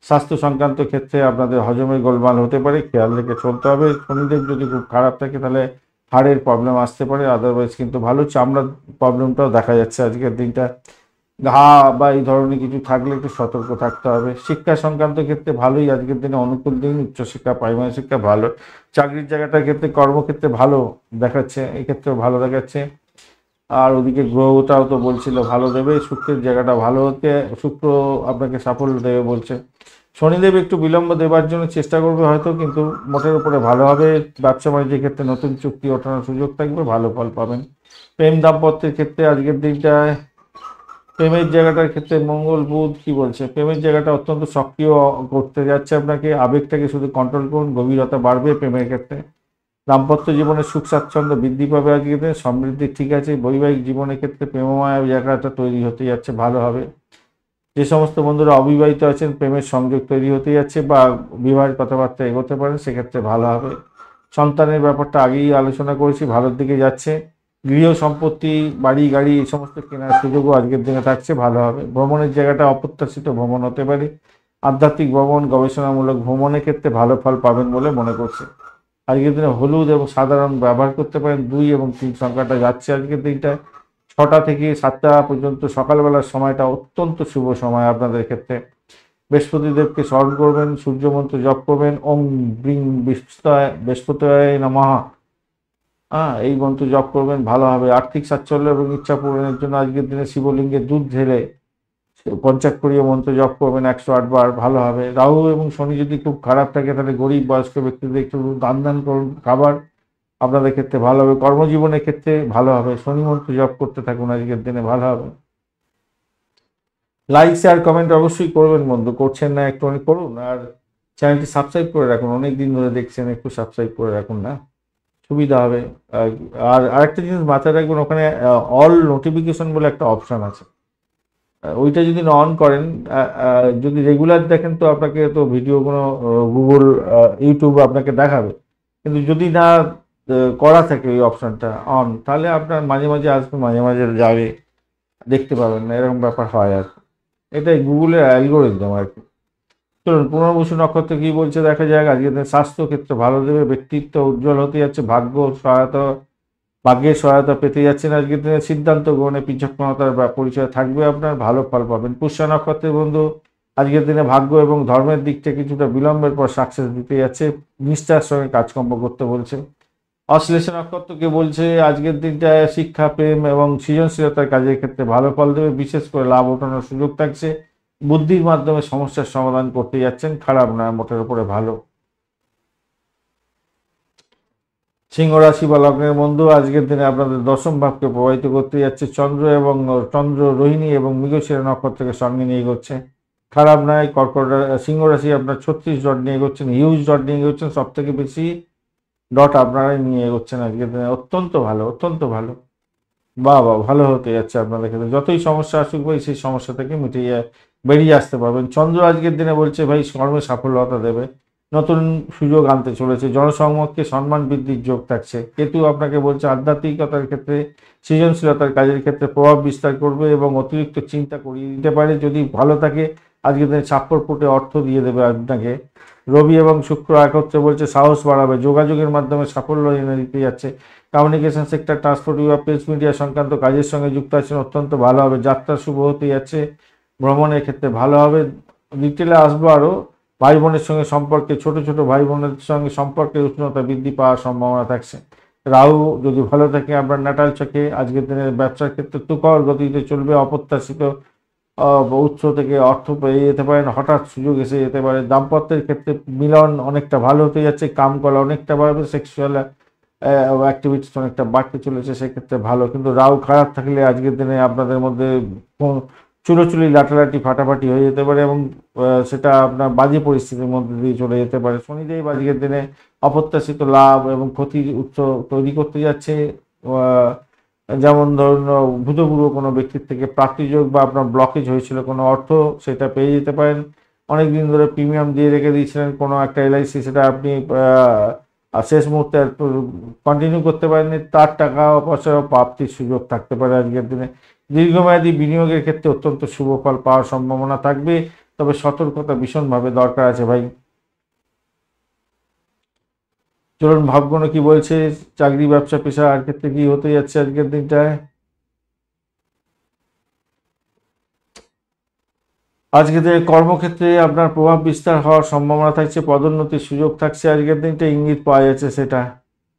স্বাস্থ্য সংক্রান্ত ক্ষেত্রে আপনাদের হজমের গোলমাল হতে পারে, খেয়াল রেখে চলতে হবে। শনিদেব যদি খুব খারাপ থাকে তাহলে হাড়ের প্রবলেম আসতে পারে, আদারওয়াইজ কিন্তু ভালো। চামড়ার প্রবলেমটাও দেখা যাচ্ছে আজকের দিনটা। ঘা বা এই ধরনের কিছু থাকলে একটু সতর্ক থাকতে হবে। শিক্ষা সংক্রান্ত ক্ষেত্রে ভালোই আজকের দিনে, অনুকূল দিন। উচ্চশিক্ষা, প্রাইমারি শিক্ষা ভালো। চাকরির জায়গাটার ক্ষেত্রে, কর্মক্ষেত্রে ভালো দেখাচ্ছে, এই ক্ষেত্রেও ভালো দেখাচ্ছে। আর ওদিকে গ্রহটাও তো বলছিল ভালো দেবে। শুক্রের জায়গাটা ভালো হতে, শুক্র আপনাকে সাফল্য দেবে বলছে। শনিদেব একটু বিলম্ব দেবার জন্য চেষ্টা করবে হয়তো, কিন্তু মোটের উপরে ভালো হবে। ব্যবসা বাণিজ্যের ক্ষেত্রে নতুন চুক্তি ওঠানোর সুযোগ থাকবে, ভালো ফল পাবেন। প্রেম দাম্পত্যের ক্ষেত্রে আজকের দিনটায় প্রেমের জায়গাটার ক্ষেত্রে মঙ্গল বুধ কি বলছে, প্রেমের জায়গাটা অত্যন্ত সক্রিয় করতে যাচ্ছে আপনাকে। আবেগটাকে শুধু কন্ট্রোল করুন, গভীরতা বাড়বে প্রেমের ক্ষেত্রে। দাম্পত্য জীবনে সুখ স্বাচ্ছন্দ্য বৃদ্ধি পাবে আজকের দিনে, সমৃদ্ধি ঠিক আছে। বৈবাহিক জীবনের ক্ষেত্রে প্রেমময় জায়গাটা তৈরি হতে যাচ্ছে, ভালো হবে। যে সমস্ত বন্ধুরা অবিবাহিত আছেন, প্রেমের সংযোগ তৈরি হতে যাচ্ছে বা বিবাহের কথাবার্তা এগোতে পারেন, সেক্ষেত্রে ভালো হবে। সন্তানের ব্যাপারটা আগেই আলোচনা করেছি, ভালোর দিকে যাচ্ছে। গৃহ সম্পত্তি, বাড়ি গাড়ি এই সমস্ত কেনার সুযোগও আজকের দিনে থাকছে, ভালো হবে। ভ্রমণের জায়গাটা অপ্রত্যাশিত ভ্রমণ হতে পারে। আধ্যাত্মিক ভ্রমণ, গবেষণামূলক ভ্রমণের ক্ষেত্রে ভালো ফল পাবেন বলে মনে করছে। আজকের দিনে হলুদ এবং সাদা রং ব্যবহার করতে পারেন। 2 এবং 3 সংখ্যাটা যাচ্ছে আজকের দিনটায়। 6টা থেকে 7টা পর্যন্ত সকালবেলার সময়টা অত্যন্ত শুভ সময় আপনাদের ক্ষেত্রে। বৃহস্পতিদেবকে স্মরণ করবেন, সূর্যমন্ত্র জপ করবেন, ওম ব্রিং বৃহস্পতায় নমঃ। এই মন্ত্র জপ করবেন, ভালো হবে। আর্থিক সাচ্ছল্য এবং ইচ্ছা পূরণের জন্য আজকের দিনে শিবলিঙ্গে দুধ ঢেলে পঞ্চাক্ষরীয় মন্ত্র জপ করবেন 108 বার, ভালো হবে। রাহু এবং শনি যদি খুব খারাপ থাকে তাহলে গরিব বয়স্ক ব্যক্তিদের একটু দান করুন খাবার, আপনাদের ক্ষেত্রে ভালো হবে। কর্মজীবনের ক্ষেত্রে ভালো হবে। শনি মন্ত্র জপ করতে থাকুন, আজকের দিনে ভালো হবে। লাইক শেয়ার কমেন্ট অবশ্যই করবেন বন্ধু, করছেন না একটু অনেক করুন। আর চ্যানেলটি সাবস্ক্রাইব করে রাখুন, অনেক দিন ধরে দেখছেন, একটু সাবস্ক্রাইব করে রাখুন না, সুবিধা হবে। আর আরেকটা জিনিস মাথায় রাখবেন, ওখানে অল নোটিফিকেশন বলে একটা অপশান আছে, ওইটা যদি অন করেন, যদি রেগুলার দেখেন তো আপনাকে তো ভিডিওগুলো গুগল ইউটিউব আপনাকে দেখাবে। কিন্তু যদি না করা থাকে ওই অপশানটা অন, তাহলে আপনার মাঝে মাঝে আসবে, মাঝে মাঝে যাবে, দেখতে পাবেন না, এরকম ব্যাপার হয় আর কি। এটাই গুগলের অ্যালগোরিদম আর কি। চলুন পুনর্বসু নক্ষত্র কি বলছে দেখা যাক। আজকে স্বাস্থ্য ক্ষেত্রে ভালো দেবে, ব্যক্তিত্ব উজ্জ্বল হতে যাচ্ছে, ভাগ্যের সহায়তা পেতে যাচ্ছেন। আজকের দিনে সিদ্ধান্ত গ্রহণে বিচক্ষণতার পরিচয় থাকবে আপনার, ভালো ফল পাবেন। পুষ্য নক্ষত্রের বন্ধু আজকের দিনে ভাগ্য এবং ধর্মের দিক থেকে কিছুটা বিলম্বের পর সাকসেস দিতে যাচ্ছে, নিষ্ঠার সঙ্গে কাজকর্ম করতে বলছে। অশ্লেষ নক্ষত্রকে বলছে আজকের দিনটায় শিক্ষা, প্রেম এবং সৃজনশীলতার কাজের ক্ষেত্রে ভালো ফল দেবে, বিশেষ করে লাভ ওঠানোর সুযোগ থাকছে। বুদ্ধির মাধ্যমে সমস্যার সমাধান করতে যাচ্ছেন, খারাপ নয়, মোটের উপরে ভালো। সিংহ রাশি বা লগ্নের বন্ধু আজকের দিনে আপনাদের দশম ভাবকে প্রভাবিত করতে যাচ্ছে চন্দ্র রোহিণী এবং মৃগশিরা নক্ষত্রকে সঙ্গে নিয়ে এগোচ্ছে, খারাপ নয়। সিংহ রাশি আপনার 36 ডট নিয়ে এগোচ্ছেন, হিউজ ডট নিয়ে এগোচ্ছেন, সব থেকে বেশি ডট আপনারাই নিয়ে এগোচ্ছেন আজকের দিনে, অত্যন্ত ভালো, অত্যন্ত ভালো। বাহ বাহ, ভালো হতে যাচ্ছে আপনাদের ক্ষেত্রে। যতই সমস্যা আসুক ভাই, সেই সমস্যা থেকে বেরিয়ে আসতে পারবেন। চন্দ্র আজকের দিনে বলছে ভাই কর্মে সাফল্যতা দেবে, নতুন সুযোগ আনতে চলেছে, জনসম্মুখে সম্মান বৃদ্ধির যোগ থাকছে। কেতু আপনাকে বলছে আধ্যাত্মিকতার ক্ষেত্রে, সৃজনশীলতার কাজের ক্ষেত্রে প্রভাব বিস্তার করবে এবং অতিরিক্ত চিন্তা করিয়ে দিতে পারে। যদি ভালো থাকে আজকের দিনে ছাপ্পর ফুটে অর্থ দিয়ে দেবে আপনাকে। রবি এবং শুক্র একত্রে বলছে সাহস বাড়াবে, যোগাযোগের মাধ্যমে সাফল্য এনে দিতে যাচ্ছে। কমিউনিকেশন সেক্টর, ট্রান্সপোর্ট বা প্রেস মিডিয়া সংক্রান্ত কাজের সঙ্গে যুক্ত আছেন, অত্যন্ত ভালো হবে। যাত্রা শুভ হতে যাচ্ছে, ভ্রমণের ক্ষেত্রে ভালো হবে। ডিটেলে আসবো আরও। ভাই বোনের সঙ্গে সম্পর্কে, ছোট ছোট ভাই বোনের সঙ্গে সম্পর্কের উষ্ণতা বৃদ্ধি পাওয়ার সম্ভাবনা থাকছে। রাহু যদি ভালো থাকে আপনার ন্যাটাল চকে, আজকের দিনের ব্যবসার ক্ষেত্রে তুখর গতিতে চলবে, অপ্রত্যাশিত উৎস থেকে অর্থ পেয়ে যেতে পারেন, হঠাৎ সুযোগ এসে যেতে পারে। দাম্পত্যের ক্ষেত্রে মিলন অনেকটা ভালো হতে যাচ্ছে, কাম করা অনেকটা বাড়বে, সেক্সুয়াল অ্যাক্টিভিটিস অনেকটা বাড়তে চলেছে, সেক্ষেত্রে ভালো। কিন্তু রাহু খারাপ থাকলে আজকের দিনে আপনাদের মধ্যে চুলোচুলি লাটালাটি ফাটাফাটি হয়ে যেতে পারে এবং সেটা আপনার বাজে পরিস্থিতির মধ্যে দিয়ে চলে যেতে পারে। শনিদেব আজকের দিনে অপ্রত্যাশিত লাভ এবং ক্ষতির উৎস তৈরি করতে যাচ্ছে। যেমন ধরুন ভূতপূর্ব কোনো ব্যক্তির থেকে প্রাপ্তিযোগ বা আপনার ব্লকেজ হয়েছিল কোনো অর্থ, সেটা পেয়ে যেতে পারেন। অনেক দিন ধরে প্রিমিয়াম দিয়ে রেখে দিয়েছিলেন কোনো একটা এলআইসি, সেটা আপনি শেষ মুহূর্তে কন্টিনিউ করতে পারেননি, তার টাকা পয়সা প্রাপ্তির সুযোগ থাকতে পারে আজকের দিনে। দীর্ঘমেয়াদী বিনিয়োগের ক্ষেত্রে অত্যন্ত শুভ ফল পাওয়ার সম্ভাবনা থাকবে, তবে সতর্কতা ভীষণভাবে দরকার আছে ভাই। চলুন ভাবগুলো কি বলছে, চাকরি ব্যবসা পেশা আর ক্ষেত্রে কি হতে যাচ্ছে আজকের দিনটায়। আজকে থেকে কর্মক্ষেত্রে আপনার প্রভাব বিস্তার হওয়ার সম্ভাবনা থাকছে, পদোন্নতির সুযোগ থাকছে আজকের দিনটা, ইঙ্গিত পাওয়া যাচ্ছে সেটা।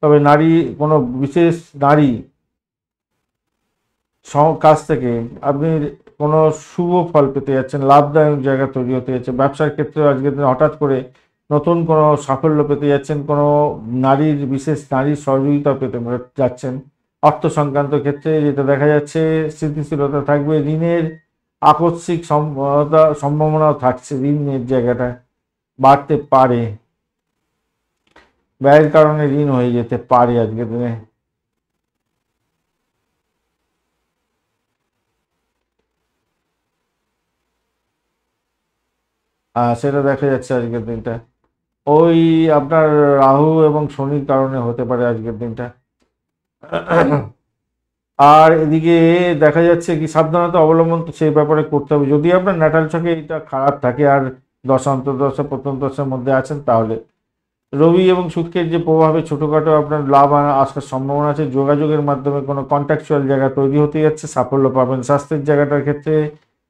তবে নারী, কোনো বিশেষ নারী কাছ থেকে আপনি কোনো শুভ ফল পেতে যাচ্ছেন, লাভদায়ক জায়গা তৈরি হতে যাচ্ছে। ব্যবসার ক্ষেত্রে আজকের দিনে হঠাৎ করে নতুন কোনো সাফল্য পেতে যাচ্ছেন, কোনো বিশেষ নারীর সহযোগিতা পেতে যাচ্ছেন। অর্থ সংক্রান্ত ক্ষেত্রে যেটা দেখা যাচ্ছে স্থিতিশীলতা থাকবে, ঋণের আকস্মিক সম্ভাবনাও থাকছে, ঋণের জায়গাটা বাড়তে পারে, ব্যয়ের কারণে ঋণ হয়ে যেতে পারে আজকের দিনে। সেটা দেখা যাচ্ছে আজকের দিনটা। ওই আপনার রাহু এবং শনির কারণে হতে পারে আজকের দিনটা। আর এদিকে দেখা যাচ্ছে কি সাবধানতা অবলম্বন তো সেই ব্যাপারে করতে হবে। যদি আপনার ন্যাটাল ছকে এটা খারাপ থাকে আর দশা অন্তর্দশা প্রথম দশার মধ্যে আছেন, তাহলে রবি এবং শুক্রের যে প্রভাবে ছোটোখাটো আপনার লাভ আসার সম্ভাবনা আছে। যোগাযোগের মাধ্যমে কোনো কন্ট্রাকচুয়াল জায়গা তৈরি হতে যাচ্ছে, সাফল্য পাবেন। স্বাস্থ্যের জায়গাটার ক্ষেত্রে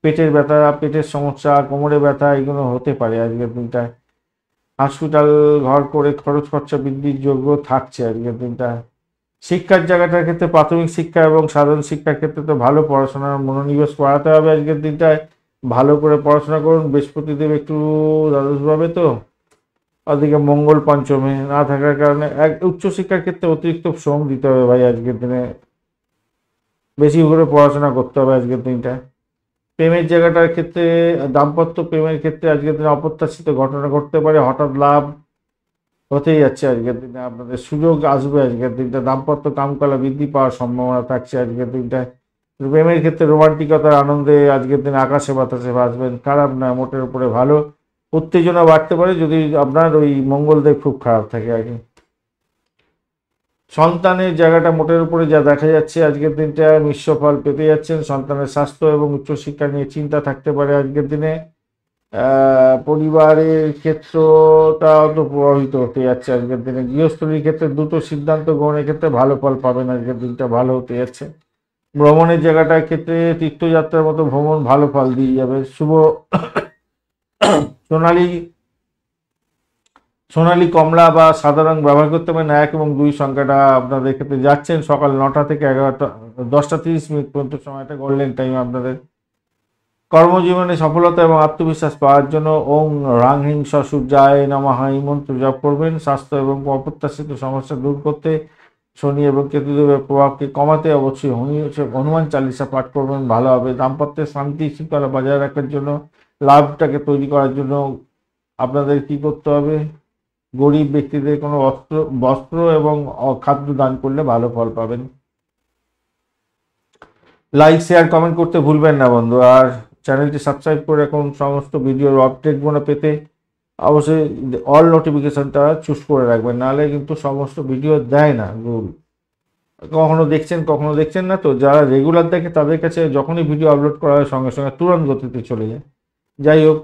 পেটের ব্যথা, পেটের সমস্যা, কোমরে ব্যথা এগুলো হতে পারে আজকের দিনটায়। হসপিটাল ঘর করে খরচ খরচা বৃদ্ধির যোগ্য থাকছে আজকের দিনটায়। শিক্ষার জায়গাটার ক্ষেত্রে প্রাথমিক শিক্ষা এবং সাধারণ শিক্ষার ক্ষেত্রে তো ভালো পড়াশোনার মনোনিবেশ করাতে হবে আজকের দিনটায়। ভালো করে পড়াশোনা করুন। বৃহস্পতিদেব একটু দ্বাদশভাবে তো, ওদিকে মঙ্গল পঞ্চমে না থাকার কারণে উচ্চশিক্ষার ক্ষেত্রে অতিরিক্ত শ্রম দিতে হবে ভাই আজকের দিনে, বেশি করে পড়াশোনা করতে হবে আজকের দিনটা। প্রেমের জায়গাটার ক্ষেত্রে, দাম্পত্য প্রেমের ক্ষেত্রে আজকের দিনে অপ্রত্যাশিত ঘটনা ঘটতে পারে, হঠাৎ লাভ হতেই যাচ্ছে আজকের দিনে, আপনাদের সুযোগ আসবে আজকের দিনটা। দাম্পত্য কামকলা বৃদ্ধি পাওয়ার সম্ভাবনা থাকছে আজকের দিনটায়। প্রেমের ক্ষেত্রে রোমান্টিকতার আনন্দে আজকের দিনে আকাশে বাতাসে ভাসবেন, খারাপ না, মোটের উপরে ভালো। উত্তেজনা বাড়তে পারে যদি আপনার ওই মঙ্গলদেব খুব খারাপ থাকে আর কি। সন্তানের জায়গাটা মোটের উপরে যা দেখা যাচ্ছে আজকের দিনটা মিশ্র ফল পেতে যাচ্ছেন। সন্তানের স্বাস্থ্য এবং উচ্চশিক্ষা নিয়ে চিন্তা থাকতে পারে আজকের দিনে। পরিবারের ক্ষেত্রটাও তো প্রভাবিত হতে যাচ্ছে আজকের দিনে। গৃহস্থলীর ক্ষেত্রে দ্রুত সিদ্ধান্ত গ্রহণের ক্ষেত্রে ভালো ফল পাবেন আজকের দিনটা, ভালো হতে যাচ্ছে। ভ্রমণের জায়গাটার ক্ষেত্রে তীর্থযাত্রার মতো ভ্রমণ ভালো ফল দিয়ে যাবে। শুভ সোনালী সোনালী কমলা বা সাদা রং ব্যবহার করতে পারেন। 1 এবং 2 সংখ্যাটা আপনাদের ক্ষেত্রে যাচ্ছেন। সকাল 9টা থেকে 10টা 30 মিনিট পর্যন্ত সময়টা গোল্ডেন টাইম আপনাদের। কর্মজীবনে সফলতা এবং আত্মবিশ্বাস পাওয়ার জন্য ওং রাং হিং সূর্যায় নমঃ এই মন্ত্র জপ করবেন। স্বাস্থ্য এবং অপ্রত্যাশিত সমস্যা দূর করতে, শনি এবং কেতুদেবের প্রভাবকে কমাতে অবশ্যই হনুমান চালিসা পাঠ করবেন, ভালো হবে। দাম্পত্যের শান্তি শৃঙ্খলা বজায় রাখার জন্য, লাভটাকে তৈরি করার জন্য আপনাদের কি করতে হবে? গরিব ব্যক্তিদের কোনো বস্ত্র এবং খাদ্য দান করলে ভালো ফল পাবেন। লাইক শেয়ার কমেন্ট করতে ভুলবেন না বন্ধু। আর চ্যানেলটি সাবস্ক্রাইব করে এখন সমস্ত ভিডিওর আপডেটগুলো পেতে অবশ্যই অল নোটিফিকেশনটা চুজ করে রাখবেন, নাহলে কিন্তু সমস্ত ভিডিও দেয় না গুগল। কখনো দেখছেন না। তো যারা রেগুলার দেখে তাদের কাছে যখনই ভিডিও আপলোড করা হয় সঙ্গে সঙ্গে তুরন্ত গতিতে চলে যায়। যাই হোক,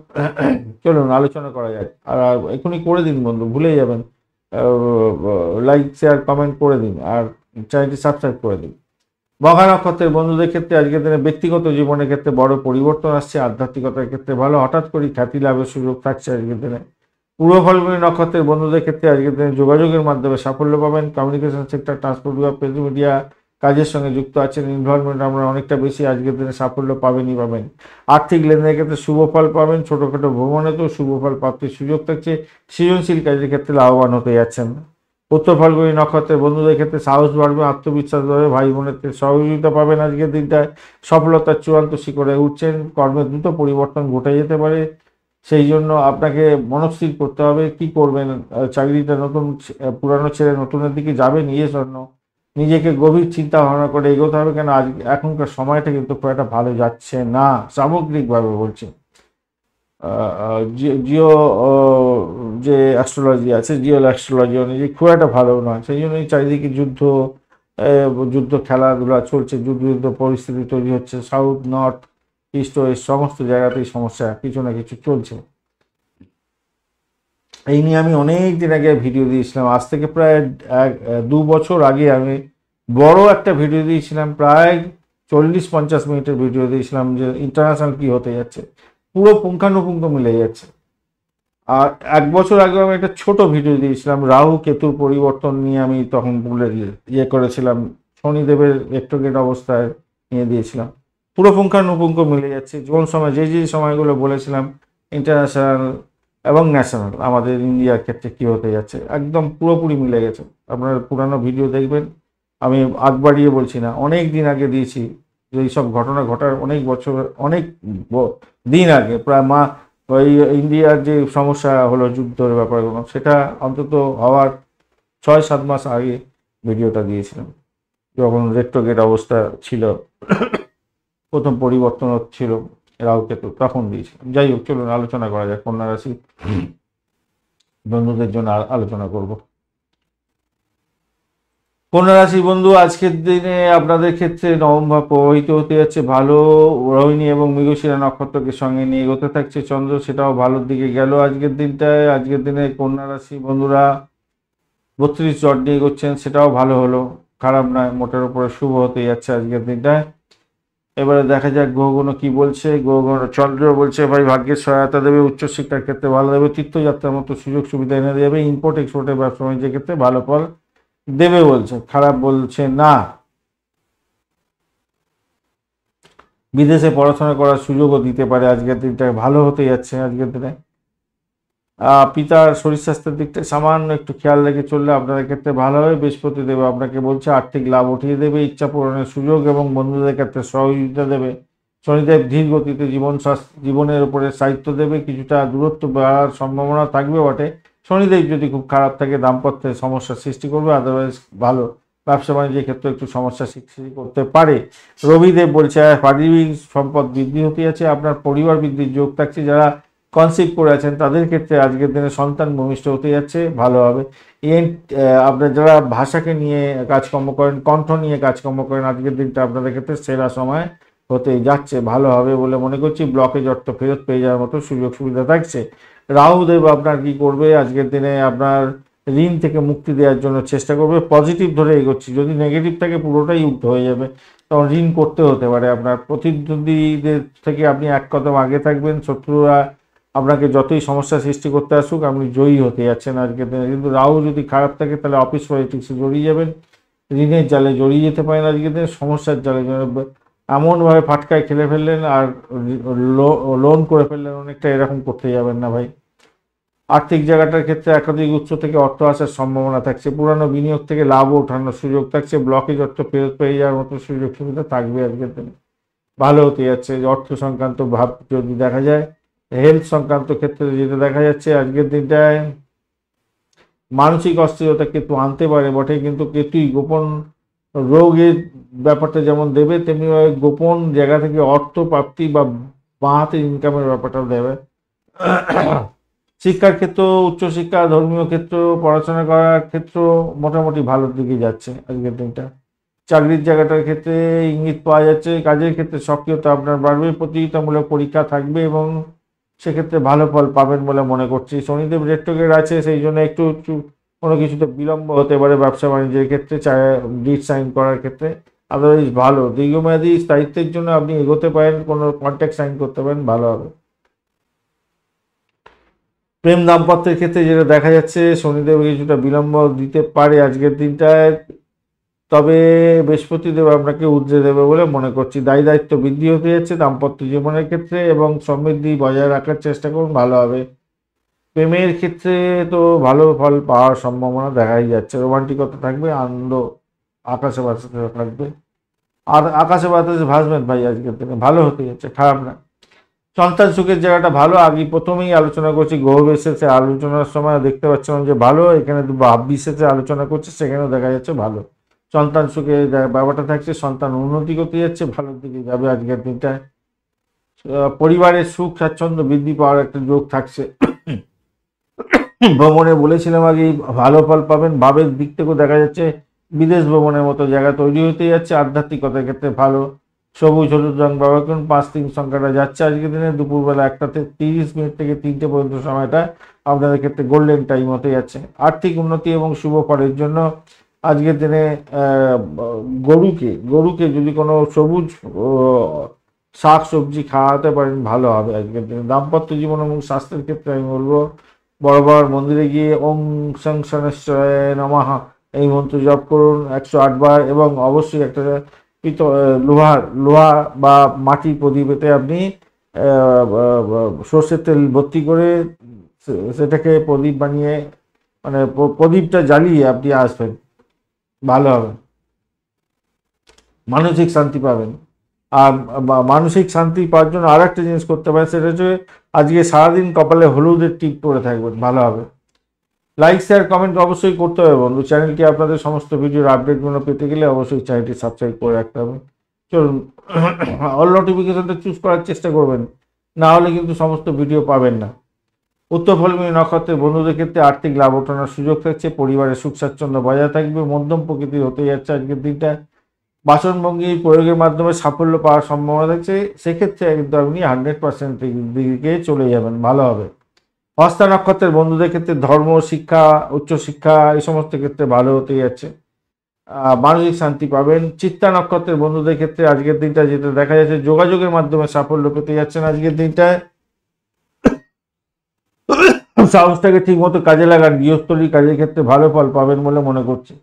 চলুন আলোচনা করা যাক। আর এখনই করে দিন বন্ধু, ভুলে যাবেন। লাইক শেয়ার কমেন্ট করে দিন আর চ্যানেলটি সাবস্ক্রাইব করে দিন। মঘা নক্ষত্রের বন্ধুদের ক্ষেত্রে আজকের দিনে ব্যক্তিগত জীবনের ক্ষেত্রে বড় পরিবর্তন আসছে। আধ্যাত্মিকতার ক্ষেত্রে ভালো, হঠাৎ করে খ্যাতি লাভের সুযোগ থাকছে আজকের দিনে। পূর্ব ফাল্গুনী নক্ষত্রের বন্ধুদের ক্ষেত্রে আজকের দিনে যোগাযোগের মাধ্যমে সাফল্য পাবেন। কমিউনিকেশন সেক্টর, ট্রান্সপোর্ট বিভাগ, প্রেস মিডিয়া কাজের সঙ্গে যুক্ত আছেন। ইনভলভমেন্ট আমরা অনেকটা বেশি আজকের দিনে সাফল্য পাবেন। আর্থিক লেনদেনের ক্ষেত্রে শুভ ফল পাবেন। ছোটোখাটো ভ্রমণেতেও শুভ ফল প্রাপ্তির সুযোগ থাকছে। সৃজনশীল কাজের ক্ষেত্রে লাভবান হতে যাচ্ছেন। উত্তর ফাল্গুনী নক্ষত্রের বন্ধুদের ক্ষেত্রে সাহস বাড়বে, আত্মবিশ্বাস বাড়বে, ভাই বোনের সহযোগিতা পাবেন আজকের দিনটায়। সফলতার চূড়ান্ত শিখরে উঠছেন। কর্মে দ্রুত পরিবর্তন ঘটে যেতে পারে, সেই জন্য আপনাকে মনস্থির করতে হবে কি করবেন। চাকরিটা নতুন পুরানো ছেড়ে নতুনের দিকে যাবেন, জন্য নিজেকে গভীর চিন্তা ভাবনা করে এগোতে হবে। কেন এখনকার সময়টা কিন্তু খুব একটা ভালো যাচ্ছে না, সামগ্রিকভাবে বলছি। জিও যে অ্যাস্ট্রোলজি আছে, জিও অ্যাস্ট্রোলজি অনুযায়ী খুব একটা ভালো নয়। সেই জন্যই চারিদিকে যুদ্ধ খেলাধুলা চলছে, যুদ্ধ পরিস্থিতি তৈরি হচ্ছে। সাউথ, নর্থ, ইস্ট, ওয়েস্ট সমস্ত জায়গাতেই সমস্যা কিছু না কিছু চলছে। এই নিয়ে আমি অনেক দিন আগে ভিডিও দিয়েছিলাম, আজ থেকে প্রায় 2 বছর আগে আমি বড় একটা ভিডিও দিয়েছিলাম, প্রায় 40-50 মিনিটের ভিডিও দিয়েছিলাম যে ইন্টারন্যাশনাল কি হতে যাচ্ছে, পুরো পুঙ্খানুপুঙ্খ মিলে যাচ্ছে। আর 1 বছর আগে আমি একটা ছোট ভিডিও দিয়েছিলাম রাহু কেতুর পরিবর্তন নিয়ে, আমি তখন বলে করেছিলাম, শনিদেবের রেট্রোগ্রেড অবস্থায় নিয়ে দিয়েছিলাম। পুরো পুঙ্খানুপুঙ্খ মিলে যাচ্ছে। কোন সময় যে যে সময়গুলো বলেছিলাম ইন্টারন্যাশনাল এবং ন্যাশনাল আমাদের ইন্ডিয়ার ক্ষেত্রে কী হতে যাচ্ছে একদম পুরোপুরি মিলে গেছে। আপনারা পুরানো ভিডিও দেখবেন, আমি আগ বাড়িয়ে বলছি না, অনেক দিন আগে দিয়েছি যে এইসব ঘটনা ঘটার অনেক বছর, অনেক দিন আগে, প্রায় ওই ইন্ডিয়ার যে সমস্যা হলো যুদ্ধের ব্যাপারগুলো, সেটা অন্তত হওয়ার 6-7 মাস আগে ভিডিওটা দিয়েছিলাম, যখন রেট্রোগেট অবস্থা ছিল, প্রথম পরিবর্তন হচ্ছিল রাহুকেতু, তখন দিয়েছিলাম। যাই হোক, চলুন আলোচনা করা যাক কন্যা রাশি বন্ধুদের জন্য আলোচনা করব। কন্যা রাশি বন্ধু, আজকের দিনে আপনাদের ক্ষেত্রে নবম ভাব প্রবাহিত হতে যাচ্ছে ভালো। রোহিণী এবং মৃগশিরা নক্ষত্রকে সঙ্গে নিয়ে এগোতে থাকছে চন্দ্র, সেটাও ভালোর দিকে গেল আজকের দিনটায়। আজকের দিনে কন্যা রাশি বন্ধুরা 32 জট নিয়ে এগোচ্ছেন, সেটাও ভালো হলো, খারাপ নয়, মোটের উপরে শুভ হতে যাচ্ছে আজকের দিনটায়। এবারে দেখা যাক গ্রহগণ কি বলছে। গ্রহগণ, চন্দ্র বলছে ভাই ভাগ্যের সহায়তা দেবে, উচ্চশিক্ষার ক্ষেত্রে ভালো দেবে, তীর্থযাত্রার মতো সুযোগ সুবিধা এনে দেবে, ইম্পোর্ট এক্সপোর্টের ব্যবসা বাণিজ্যের ক্ষেত্রে ভালো ফল দেবে বলছে, খারাপ বলছে না। বিদেশে পড়াশোনা করার সুযোগও দিতে পারে আজকের দিনটা, ভালো হতে যাচ্ছে আজকের দিনে। পিতার শরীর স্বাস্থ্যের দিকটা সামান্য একটু খেয়াল রেখে চললে আপনাদের ক্ষেত্রে ভালো হবে। বৃহস্পতি দেব আপনাকে বলছে আর্থিক লাভ উঠিয়ে দেবে, ইচ্ছা পূরণের সুযোগ এবং বন্ধুদের ক্ষেত্রে সহযোগিতা দেবে। শনিদেব ধীর গতিতে জীবনের উপরে স্থায়িত্ব দেবে, কিছুটা দূরত্ব বাড়ার সম্ভাবনা থাকবে বটে। শনিদেব যদি খুব খারাপ থাকে দাম্পত্যে সমস্যার সৃষ্টি করবে, আদারওয়াইজ ভালো। ব্যবসা বাণিজ্যের ক্ষেত্রে একটু সমস্যা সৃষ্টি করতে পারে। রবিদেব বলছে পারিবারিক সম্পদ বৃদ্ধি হতে আছে, আপনার পরিবার বৃদ্ধির যোগ থাকছে। যারা কনসিভ করে আছেন তাদের ক্ষেত্রে আজকের দিনে সন্তান ভূমিষ্ঠ হতে যাচ্ছে, ভালো হবে। আপনার যারা ভাষাকে নিয়ে কাজকর্ম করেন, কণ্ঠ নিয়ে কাজকর্ম করেন, আজকের দিনটা আপনাদের ক্ষেত্রে সেরা সময় হতে যাচ্ছে, ভালো হবে বলে মনে করছি। ব্লকেজ অর্থ ফেরত পেয়ে যাওয়ার মতো সুযোগ সুবিধা থাকছে। রাহুদেব আপনার কি করবে আজকের দিনে, আপনার ঋণ থেকে মুক্তি দেওয়ার জন্য চেষ্টা করবে। পজিটিভ ধরে এগোচ্ছি, যদি নেগেটিভ থাকে পুরোটাই উল্টো হয়ে যাবে, তখন ঋণ করতে হতে পারে। আপনার প্রতিদ্বন্দ্বীদের থেকে আপনি এক কদম আগে থাকবেন, শত্রুরা আপনাকে যতই সমস্যা সৃষ্টি করতে আসুক আপনি জয়ী হতে যাচ্ছেন আজকের দিনে। কিন্তু রাহু যদি খারাপ থাকে তাহলে অফিস পলিটিক্সে জড়িয়ে যাবেন, ঋণের জালে জড়িয়ে যেতে পারেন আজকের দিনে, সমস্যার জালে এমনভাবে ফাটকায় খেলে ফেললেন আর লোন করে ফেললেন অনেকটা, এরকম করতে যাবেন না ভাই। আর্থিক জায়গাটার ক্ষেত্রে একাধিক উৎস থেকে অর্থ আসার সম্ভাবনা থাকছে, পুরানো বিনিয়োগ থেকে লাভও ওঠানোর সুযোগ থাকছে, ব্লকেজ অর্থ ফেরত পেয়ে যাওয়ার মতো সুযোগ সুবিধা থাকবে আজকের দিনে, ভালো হতে যাচ্ছে। অর্থ সংক্রান্ত ভাব যদি দেখা যায়, হেলথ সংক্রান্ত ক্ষেত্রে যেটা দেখা যাচ্ছে আজকের দিনটায় মানসিক অস্থিরতা কেতু আনতে পারে বটে, কিন্তু কেতুই গোপন রোগের ব্যাপারটা যেমন দেবে, তেমনি গোপন জায়গা থেকে অর্থ প্রাপ্তি বা বাঁ হাতে ইনকামের ব্যাপারটাও দেবে। শিক্ষার ক্ষেত্র, উচ্চশিক্ষা, ধর্মীয় ক্ষেত্র, পড়াশোনা করার ক্ষেত্র মোটামুটি ভালোর দিকে যাচ্ছে আজকের দিনটা। চাকরির জায়গাটার ক্ষেত্রে ইঙ্গিত পাওয়া যাচ্ছে, কাজের ক্ষেত্রে সক্রিয়তা আপনার বাড়বে, প্রতিযোগিতামূলক পরীক্ষা থাকবে এবং সেক্ষেত্রে ভালো ফল পাবেন বলে মনে করছি। শনিদেব রেট্রোগেট আছে, সেই জন্য একটু কোনো কিছুতে বিলম্ব হতে পারে ব্যবসা বাণিজ্যের ক্ষেত্রে, ডিড সাইন করার ক্ষেত্রে। আদারওয়াইজ ভালো, দীর্ঘমেয়াদী স্থায়িত্বের জন্য আপনি এগোতে পারেন, কোনো কন্ট্রাক্ট সাইন করতে পারেন, ভালো হবে। প্রেম দাম্পত্যের ক্ষেত্রে যেটা দেখা যাচ্ছে, শনিদেব কিছুটা বিলম্ব দিতে পারে আজকের দিনটায়, তবে বৃহস্পতিদেব আপনাকে উদ্রে দেবে বলে মনে করছি। দায়ী দায়িত্ব বৃদ্ধি হতে যাচ্ছে দাম্পত্য জীবনের ক্ষেত্রে এবং সমৃদ্ধি বজায় রাখার চেষ্টা করুন, ভালো হবে। প্রেমের ক্ষেত্রে তো ভালো ফল পাওয়ার সম্ভাবনা দেখাই যাচ্ছে, রোমান্টিকতা থাকবে, আনন্দ আকাশে বাতাসে থাকবে, আর আকাশে বাতাসে ভাসবেন ভাই আজকের দিনে, ভালো হতে যাচ্ছে, খারাপ না। সন্তান সুখের জায়গাটা ভালো, আগে প্রথমেই আলোচনা করছি গ্রহ বিশেষে আলোচনার সময় দেখতে পাচ্ছিলাম যে ভালো, এখানে ভাব বিশেষে আলোচনা করছে সেখানেও দেখা যাচ্ছে ভালো। সন্তান সুখের ব্যাপারটা থাকছে, সন্তান উন্নতি করতে যাচ্ছে, ভালোর দিকে যাবে আজকের দিনটায়। পরিবারের সুখ স্বাচ্ছন্দ্য বৃদ্ধি পাওয়ার একটা যোগ থাকছে। ভ্রমণে বলেছিলাম আগে ভালো ফল পাবেন, ভাবের দিক থেকেও দেখা যাচ্ছে বিদেশ ভ্রমণের মতো জায়গা তৈরি হতে যাচ্ছে। আধ্যাত্মিকতার ক্ষেত্রে ভালো, সবুজ হলুদ রং ব্যবহার করুন। 5-3 সংখ্যাটা যাচ্ছে আজকের দিনে, দুপুরবেলা 1:30 থেকে 3টে পর্যন্ত সময়টা আপনাদের ক্ষেত্রে গোল্ডেন টাইম হতে যাচ্ছে। আর্থিক উন্নতি এবং শুভ ফলের জন্য আজকের দিনে গরুকে যদি কোনো সবুজ শাক সবজি খাওয়াতে পারেন, ভালো হবে আজকের দিনে। দাম্পত্য জীবন এবং স্বাস্থ্যের ক্ষেত্রে আমি বলবো বড় মন্দিরে গিয়ে ওং শং শনেশ্বরায় নমঃ এই মন্ত্র জপ করুন 108 বার, এবং অবশ্যই একটা লোহা লোহা বা মাটির প্রদীপেতে আপনি সর্ষের তেল ভর্তি করে সেটাকে প্রদীপ বানিয়ে মানে প্রদীপটা জ্বালিয়ে আপনি আসবেন, ভালো হবে, মানসিক শান্তি পাবেন। আর মানসিক শান্তি পাওয়ার জন্য আর একটা জিনিস করতে পারেন, সেটা হচ্ছে আজকে সারাদিন কপালে হলুদের টিপ পরে থাকবেন, ভালো হবে। লাইক শেয়ার কমেন্ট অবশ্যই করতে হবে বন্ধু। চ্যানেলটি আপনাদের সমস্ত ভিডিওর আপডেটগুলো পেতে গেলে অবশ্যই চ্যানেলটি সাবস্ক্রাইব করে রাখতে হবে। চলুন, অল নোটিফিকেশনটা চুজ করার চেষ্টা করবেন, না হলে কিন্তু সমস্ত ভিডিও পাবেন না। উত্তর ফলগুনি নক্ষত্রের বন্ধুদের ক্ষেত্রে আর্থিক লাভ ওঠানোর সুযোগ থাকছে, পরিবারের সুখ স্বাচ্ছন্দ্য বজায় থাকবে, মধ্যম প্রকৃতির হতে যাচ্ছে আজকের দিনটা। বাচনভঙ্গি প্রয়োগের মাধ্যমে সাফল্য পাওয়ার সম্ভাবনা থাকছে, সেক্ষেত্রে কিন্তু আপনি 100% দিকে চলে যাবেন, ভালো হবে। হস্তা নক্ষত্রের বন্ধুদের ক্ষেত্রে ধর্ম, শিক্ষা, উচ্চশিক্ষা এই সমস্ত ক্ষেত্রে ভালো হতে যাচ্ছে, মানসিক শান্তি পাবেন। চিত্তা নক্ষত্রের বন্ধুদের ক্ষেত্রে আজকের দিনটা যেটা দেখা যাচ্ছে, যোগাযোগের মাধ্যমে সাফল্য পেতে যাচ্ছেন আজকের দিনটায়। সাহসটাকে ঠিক মতো কাজে লাগান, গৃহস্থলীর কাজের ক্ষেত্রে ভালো ফল পাবেন বলে মনে করছি।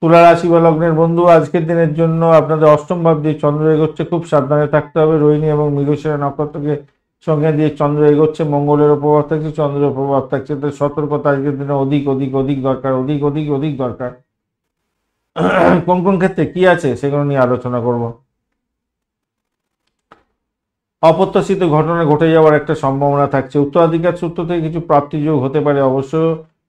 তুলা রাশি বা লগ্নের বন্ধু, আজকের দিনের জন্য আপনাদের অষ্টম ভাব দিয়ে চন্দ্র এগোচ্ছে, খুব সাবধানে থাকতে হবে। রোহিণী এবং মৃগশিরা নক্ষত্রকে সঙ্গে দিয়ে চন্দ্র এগোচ্ছে, মঙ্গলের প্রভাব থাকছে, চন্দ্রের প্রভাব থাকছে, তাই সতর্কতা আজকের দিনে অধিক অধিক অধিক দরকার, অধিক অধিক অধিক দরকার। কোন কোন ক্ষেত্রে কি আছে সেগুলো নিয়ে আলোচনা করব। অপ্রত্যাশিত ঘটনা ঘটে যাওয়ার একটা সম্ভাবনা থাকছে, উত্তরাধিকার সূত্র থেকে কিছু প্রাপ্তিযোগ হতে পারে অবশ্য।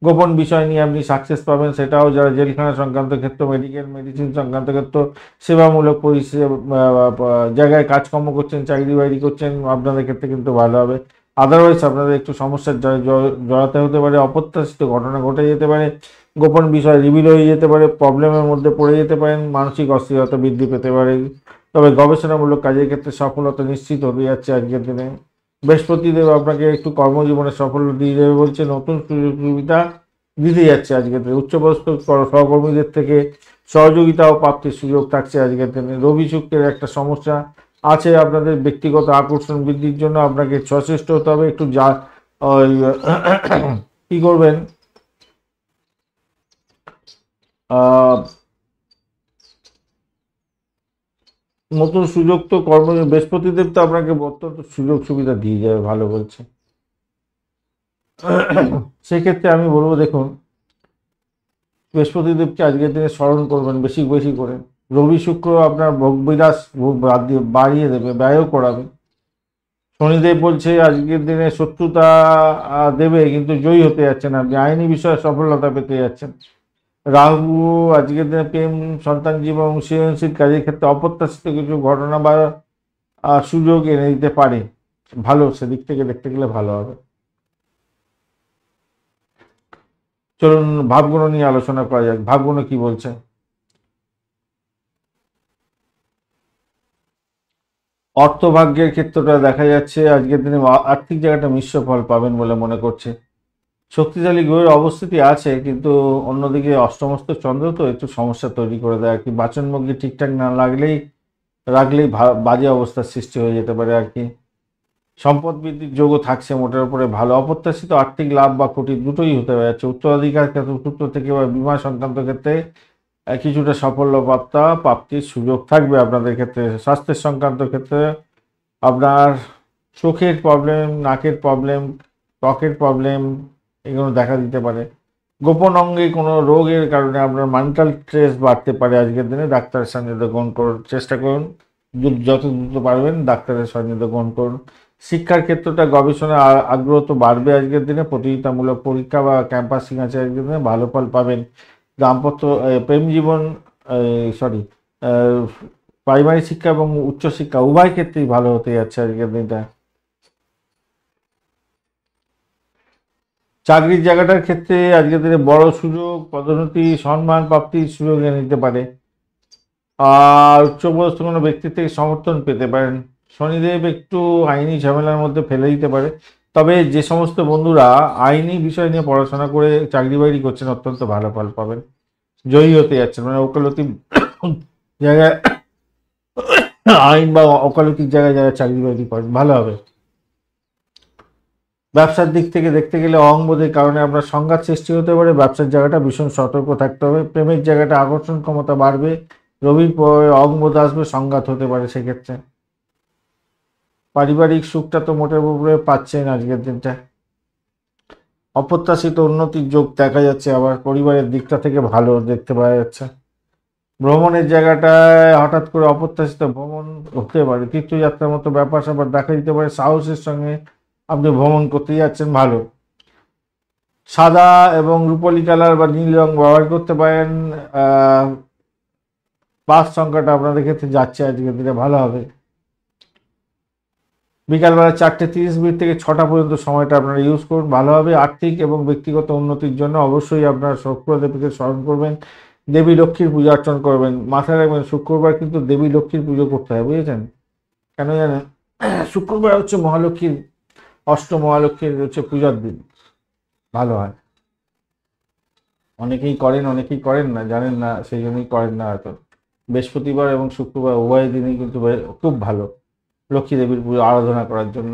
গোপন বিষয় নিয়ে আপনি সাকসেস পাবেন, সেটাও যারা জেলখানা সংক্রান্ত ক্ষেত্র, মেডিকেল মেডিসিন সংক্রান্ত ক্ষেত্র, সেবামূলক পরিষেবা জায়গায় কাজকর্ম করছেন, চাকরি বাকরি করছেন, আপনাদের ক্ষেত্রে কিন্তু ভালো হবে। আদারওয়াইজ আপনাদের একটু সমস্যার জড়াতে হতে পারে, অপ্রত্যাশিত ঘটনা ঘটে যেতে পারে, গোপন বিষয় রিভিল হয়ে যেতে পারে, প্রবলেমের মধ্যে পড়ে যেতে পারেন, মানসিক অস্থিরতা বৃদ্ধি পেতে পারে। তবে গবেষণামূলক কাজের ক্ষেত্রে সফলতা নিশ্চিত হতে যাচ্ছে আজকের দিনে। বৃহস্পতিদেব আপনাকে একটু কর্মজীবনে সাফল্য দিয়ে দেবে বলছে, নতুন সুযোগ সুবিধা দিতে যাচ্ছে আজকের দিনে। উচ্চপদস্থ সহকর্মীদের থেকে সহযোগিতা ও প্রাপ্তির সুযোগ থাকছে আজকের দিনে। রবি শুক্রের একটা সমস্যা আছে, আপনাদের ব্যক্তিগত আকর্ষণ বৃদ্ধির জন্য আপনাকে সচেষ্ট হতে হবে। একটু যা কি করবেন, নতুন সুযোগ তো বৃহস্পতিদেব তো আপনাকে অত্যন্ত সুযোগ সুবিধা দিয়ে যাবে, ভালো বলছে। সেক্ষেত্রে আমি বলবো, দেখুন, বৃহস্পতিদেবকে আজকের দিনে স্মরণ করবেন বেশি বেশি করে। রবি শুক্র আপনার ভোগবিলাস বাড়িয়ে দেবে, ব্যয়ও করাবে। শনিদেব বলছে আজকের দিনে শত্রুতা দেবে, কিন্তু জয়ী হতে যাচ্ছেন আপনি, আইনি বিষয়ে সফলতা পেতে যাচ্ছেন। রাহু আজকের দিনে প্রেম, সন্তান জীবন, সৃজনশীল কাজের ক্ষেত্রে অপ্রত্যাশিত কিছু ঘটনা বা সুযোগ এনে দিতে পারে, ভালো, সেদিক থেকে দেখতে গেলে ভালো হবে। চলুন ভাবগুলো নিয়ে আলোচনা করা যাক, ভাবগুলো কি বলছে। অর্থভাগ্যের ক্ষেত্রটা দেখা যাচ্ছে আজকের দিনে আর্থিক জায়গাটা মিশ্র ফল পাবেন বলে মনে করছে। শক্তিশালী গ্রহের অবস্থিতি আছে, কিন্তু অন্যদিকে অষ্টমস্ত চন্দ্র তো একটু সমস্যা তৈরি করে দেয় আর কি। বাচনভঙ্গি ঠিকঠাক না রাখলেই বাজে অবস্থার সৃষ্টি হয়ে যেতে পারে আর কি। সম্পদ বৃদ্ধির যোগও থাকছে মোটের উপরে ভালো। অপ্রত্যাশিত আর্থিক লাভ বা ক্ষতি দুটোই হতে যাচ্ছে। উত্তরাধিকার সূত্র থেকে বা বীমা সংক্রান্ত ক্ষেত্রে কিছুটা সাফল্য প্রাপ্তির সুযোগ থাকবে আপনাদের ক্ষেত্রে। স্বাস্থ্যের সংক্রান্ত ক্ষেত্রে আপনার চোখের প্রবলেম, নাকের প্রবলেম, ত্বকের প্রবলেম এগুলো দেখা দিতে পারে। গোপন অঙ্গে কোনো রোগের কারণে আপনার মেন্টাল স্ট্রেস বাড়তে পারে আজকের দিনে, ডাক্তারের সান্নিধ্য গ্রহণ করার চেষ্টা করুন, যত দ্রুত পারবেন ডাক্তারের সান্নিধ্য গ্রহণ করুন। শিক্ষার ক্ষেত্রটা গবেষণা আগ্রহ তো বাড়বে আজকের দিনে, প্রতিযোগিতামূলক পরীক্ষা বা ক্যাম্পাসিং আছে আজকের দিনে, ভালো ফল পাবেন। দাম্পত্য, প্রেম জীবন, সরি, প্রাইমারি শিক্ষা এবং উচ্চশিক্ষা উভয় ক্ষেত্রেই ভালো হতে যাচ্ছে আজকের দিনটা। চাকরির জায়গাটার ক্ষেত্রে আজকের দিনে বড় সুযোগ, পদোন্নতি, সম্মান প্রাপ্তির সুযোগ এনে দিতে পারে। আর উচ্চপদস্থ কোনো ব্যক্তির থেকে সমর্থন পেতে পারেন। শনিদেব একটু আইনি ঝামেলার মধ্যে ফেলে দিতে পারে, তবে যে সমস্ত বন্ধুরা আইনি বিষয় নিয়ে পড়াশোনা করে চাকরি বাকরি করছেন অত্যন্ত ভালো ফল পাবেন, জয়ী হতে যাচ্ছেন। মানে ওকালতি জায়গায়, আইন বা ওকালতির জায়গায় যারা চাকরি বাকরি করেন ভালো হবে। ব্যবসার দিক থেকে দেখতে গেলে অহংবোধের কারণে আপনার সংঘাত সৃষ্টি হতে পারে, ব্যবসার জায়গাটা ভীষণ সতর্ক থাকতে হবে। প্রেমের জায়গাটা আকর্ষণ ক্ষমতা বাড়বে, রবির পরে অহংবোধ আসবে, সংঘাত হতে পারে সেক্ষেত্রে। পারিবারিক সুখটা তো মোটের উপরে পাচ্ছেন আজকের দিনটা। অপ্রত্যাশিত উন্নতির যোগ দেখা যাচ্ছে, আবার পরিবারের দিকটা থেকে ভালো দেখতে পাওয়া যাচ্ছে। ভ্রমণের জায়গাটায় হঠাৎ করে অপ্রত্যাশিত ভ্রমণ হতে পারে, তীর্থযাত্রার মতো ব্যাপার স্যাপার দেখা দিতে পারে, সাহসের সঙ্গে আপনি ভ্রমণ করতে যাচ্ছেন, ভালো। সাদা এবং রূপলি কালার বা নীল রং ব্যবহার করতে পারেন। পাঁচ সংখ্যাটা আপনাদের ক্ষেত্রে যাচ্ছে আজকের দিনে, ভালো হবে। বিকালবেলা 4:30 থেকে 6টা পর্যন্ত সময়টা আপনারা ইউজ করুন, ভালো হবে। আর্থিক এবং ব্যক্তিগত উন্নতির জন্য অবশ্যই আপনারা শুক্রদেবকে স্মরণ করবেন, দেবী লক্ষ্মীর পূজা অর্চনা করবেন। মাথায় রাখবেন শুক্রবার কিন্তু দেবী লক্ষ্মীর পুজো করতে হয়, বুঝেছেন? কেন জানেন? শুক্রবার হচ্ছে মহালক্ষ্মীর, মহালক্ষ্মীর হচ্ছে পূজার দিন, ভালো হয়। অনেকেই করেন, অনেকেই করেন না, জানেন না, সেই জন্যই করেন না হয়তো। বৃহস্পতিবার এবং শুক্রবার উভয় দিনই কিন্তু খুব ভালো লক্ষ্মী দেবীর পুজো আরাধনা করার জন্য।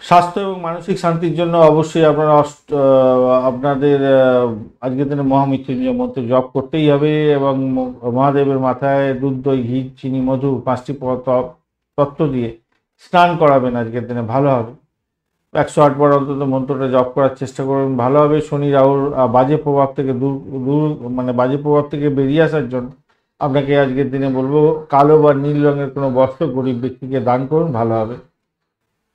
স্বাস্থ্য এবং মানসিক শান্তির জন্য অবশ্যই আপনারা আপনাদের আজকের দিনে মহামৃত্যুঞ্জয় মন্ত্র জপ করতেই হবে, এবং মহাদেবের মাথায় দুধ, দই, ঘি, চিনি, মধু 5টি তত্ত্ব দিয়ে স্নান করাবেন আজকের দিনে, ভালো হবে। 108 বার অন্তত মন্ত্রটা জপ করার চেষ্টা করবেন, ভালো হবে। শনি রাহুর বাজে প্রভাব থেকে দূর মানে বাজে প্রভাব থেকে বেরিয়ে আসার জন্য আপনাকে আজকের দিনে বলবো কালো বা নীল রঙের কোনো বস্ত্র গরিব ব্যক্তিকে দান করুন, ভালো হবে।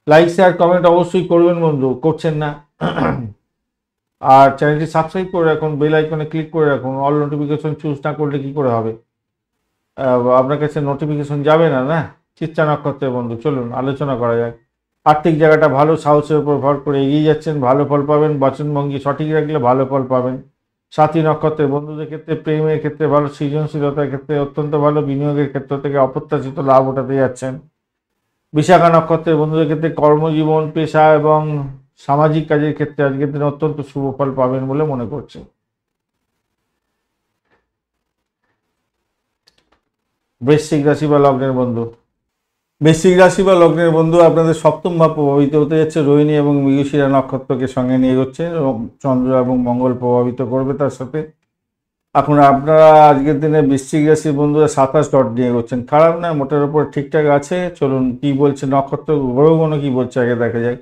লাইক, শেয়ার, কমেন্ট অবশ্যই করবেন বন্ধু, করছেন না। আর চ্যানেলটি সাবস্ক্রাইব করে রাখুন, বেল আইকনে ক্লিক করে রাখুন। অল নোটিফিকেশন চুজ না করলে কি করে হবে? আপনার কাছে নোটিফিকেশন যাবে না, না? চিত্রা নক্ষত্রের বন্ধু, চলুন আলোচনা করা যাক। আর্থিক জায়গাটা ভালো, সাহসের উপর ভর করে এগিয়ে যাচ্ছেন, ভালো ফল পাবেন। বচনভঙ্গি সঠিক রাখলে ভালো ফল পাবেন। সাথী নক্ষত্রের বন্ধুদের ক্ষেত্রে প্রেমের ক্ষেত্রে ভালো, সৃজনশীলতার ক্ষেত্রে অত্যন্ত ভালো, বিনিয়োগের ক্ষেত্র থেকে অপ্রত্যাশিত লাভ ওঠাতে যাচ্ছেন। বিশাখা নক্ষত্রের বন্ধুদের ক্ষেত্রে কর্মজীবন, পেশা এবং সামাজিক কাজের ক্ষেত্রে আজকের দিনে অত্যন্ত শুভ ফল পাবেন বলে মনে করছে। বৃশ্চিক রাশি বা লগ্নের বন্ধু, বৃশ্চিক রাশি বা লগ্নের বন্ধু, আপনাদের সপ্তম ভাব প্রভাবিত হতে যাচ্ছে। রোহিণী এবং মৃগশিরা নক্ষত্রকে সঙ্গে নিয়ে হচ্ছে, চন্দ্র এবং মঙ্গল প্রভাবিত করবে তার সাথে। এখন আপনারা আজকের দিনে বৃশ্চিক রাশির বন্ধুরা 27 ডট নিয়ে করছেন, খারাপ না, মোটের উপর ঠিকঠাক আছে। চলুন কি বলছে নক্ষত্র গ্রহগণ কি বলছে আগে দেখা যায়।